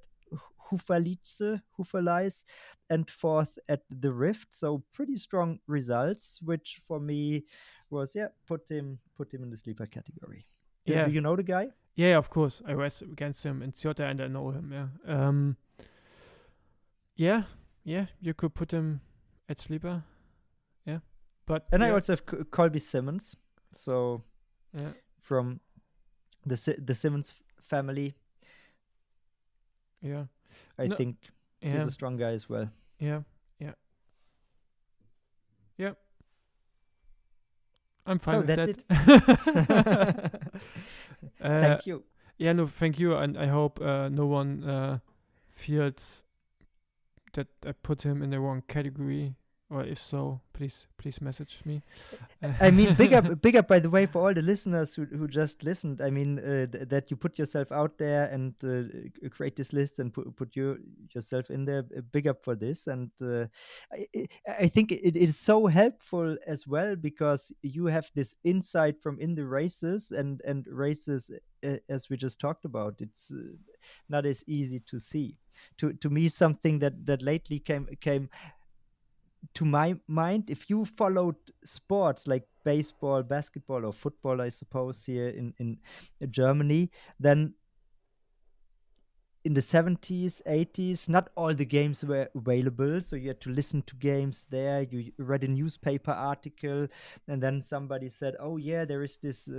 Hufalize, and fourth at the Rift. So pretty strong results, which for me was, put him in the sleeper category. Yeah. Do you know the guy? Yeah, of course. I raced against him in Ciota, and I know him. Yeah. You could put him at sleeper. Yeah, but I also have Colby Simmons. So from the Simmons family. Yeah, I think he's a strong guy as well. Yeah. I'm fine with that. Thank you. Yeah, no, thank you, and I hope no one feels that I put him in the wrong category, or if so, please message me. I mean, big up, by the way, for all the listeners who just listened. I mean, that you put yourself out there and create this list and put yourself in there. Big up for this. And I think it is so helpful as well, because you have this insight from in the races and races, as we just talked about. It's not as easy to see. To me, something that lately came to my mind. If you followed sports like baseball, basketball, or football, I suppose, here in Germany, then in the 70s, 80s, not all the games were available. So you had to listen to games there. You read a newspaper article, and then somebody said, oh, yeah, there is this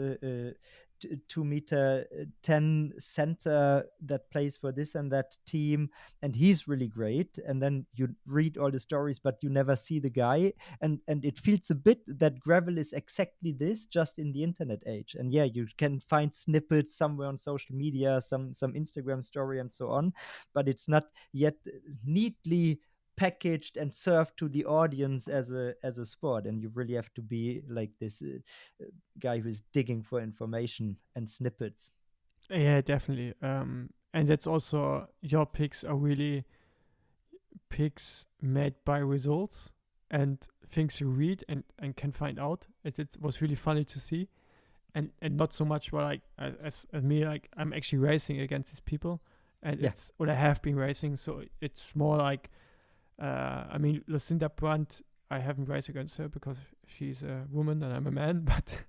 2 meter 10 center that plays for this and that team, and he's really great. And then you read all the stories, but you never see the guy. And it feels a bit that gravel is exactly this, just in the internet age. And yeah, you can find snippets somewhere on social media, some Instagram story and so on, but it's not yet neatly packaged and served to the audience as a sport. And you really have to be like this guy who's digging for information and snippets. Yeah, definitely. And that's also your picks are really picks made by results and things you read and can find out. It was really funny to see, and not so much well, like as me, like I'm actually racing against these people, and Yeah. it's what I have been racing, so it's more like I mean, Lucinda Brandt, I haven't raced against her because she's a woman and I'm a man, but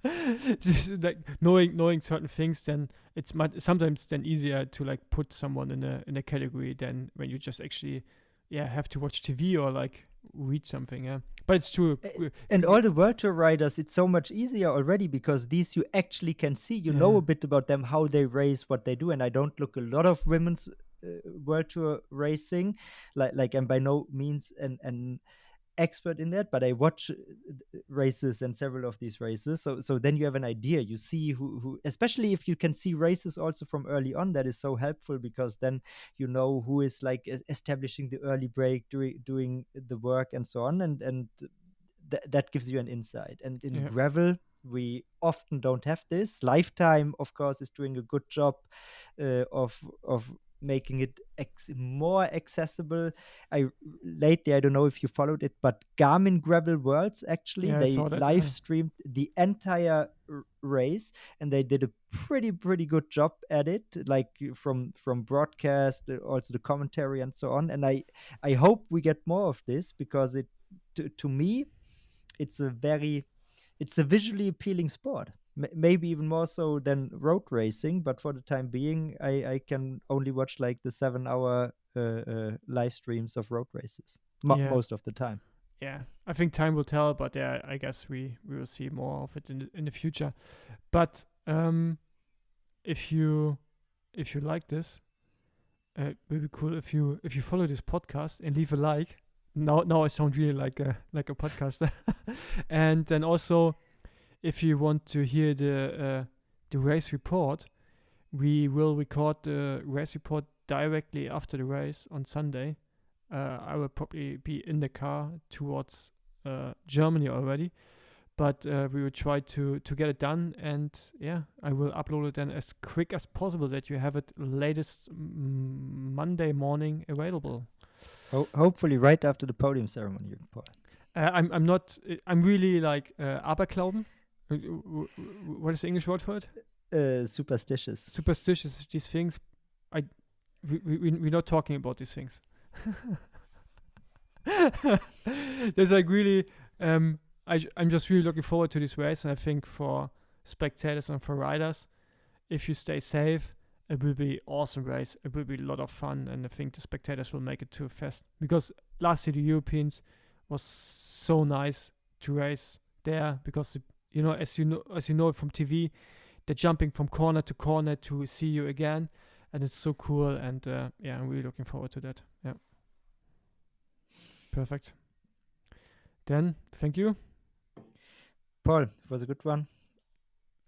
this is like knowing certain things, then it's sometimes then easier to like put someone in a category than when you just actually have to watch TV or like read something. Yeah, but it's true. And all the World Tour riders, it's so much easier already because these you actually can see. You know Yeah. a bit about them, how they race, what they do. And I don't look a lot of women's World Tour racing, like I'm by no means an expert in that, but I watch races and several of these races. So then you have an idea. You see who, especially if you can see races also from early on. That is so helpful because then you know who is like establishing the early break, doing the work and so on, and that gives you an insight. And in Yeah. gravel, we often don't have this. Lifetime, of course, is doing a good job of making it more accessible. I don't know if you followed it, but Garmin Gravel Worlds, actually Yeah, I they saw that. live streamed the entire race, and they did a pretty good job at it, like from broadcast, also the commentary and so on. And I hope we get more of this because it to me it's a visually appealing sport. Maybe even more so than road racing, but for the time being, I can only watch like the 7 hour live streams of road races Yeah. most of the time. Yeah, I think time will tell, but yeah, I guess we will see more of it in the future. But if you like this, it would be cool if you follow this podcast and leave a like. Now I sound really like a podcaster. And then also, if you want to hear the race report, we will record the race report directly after the race on Sunday. I will probably be in the car towards Germany already, but we will try to get it done, and yeah, I will upload it then as quick as possible that you have it latest Monday morning available. Hopefully, right after the podium ceremony, Paul. I'm not. I'm really like Aberglauben. What is the English word for it? Superstitious. Superstitious. These things. We're not talking about these things. There's like really. I'm just really looking forward to this race, and I think for spectators and for riders, if you stay safe, it will be awesome race. It will be a lot of fun, and I think the spectators will make it to a fest. Because last year the Europeans was so nice to race there because as you know from TV, they're jumping from corner to corner to see you again, and it's so cool. And yeah, I'm really looking forward to that. Yeah, perfect. Then thank you. Paul, it was a good one.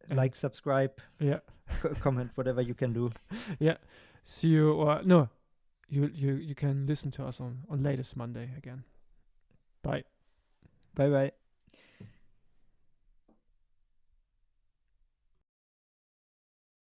And like, subscribe, yeah, comment, whatever you can do. Yeah, see you or no, you can listen to us on latest Monday again. Bye. Bye bye.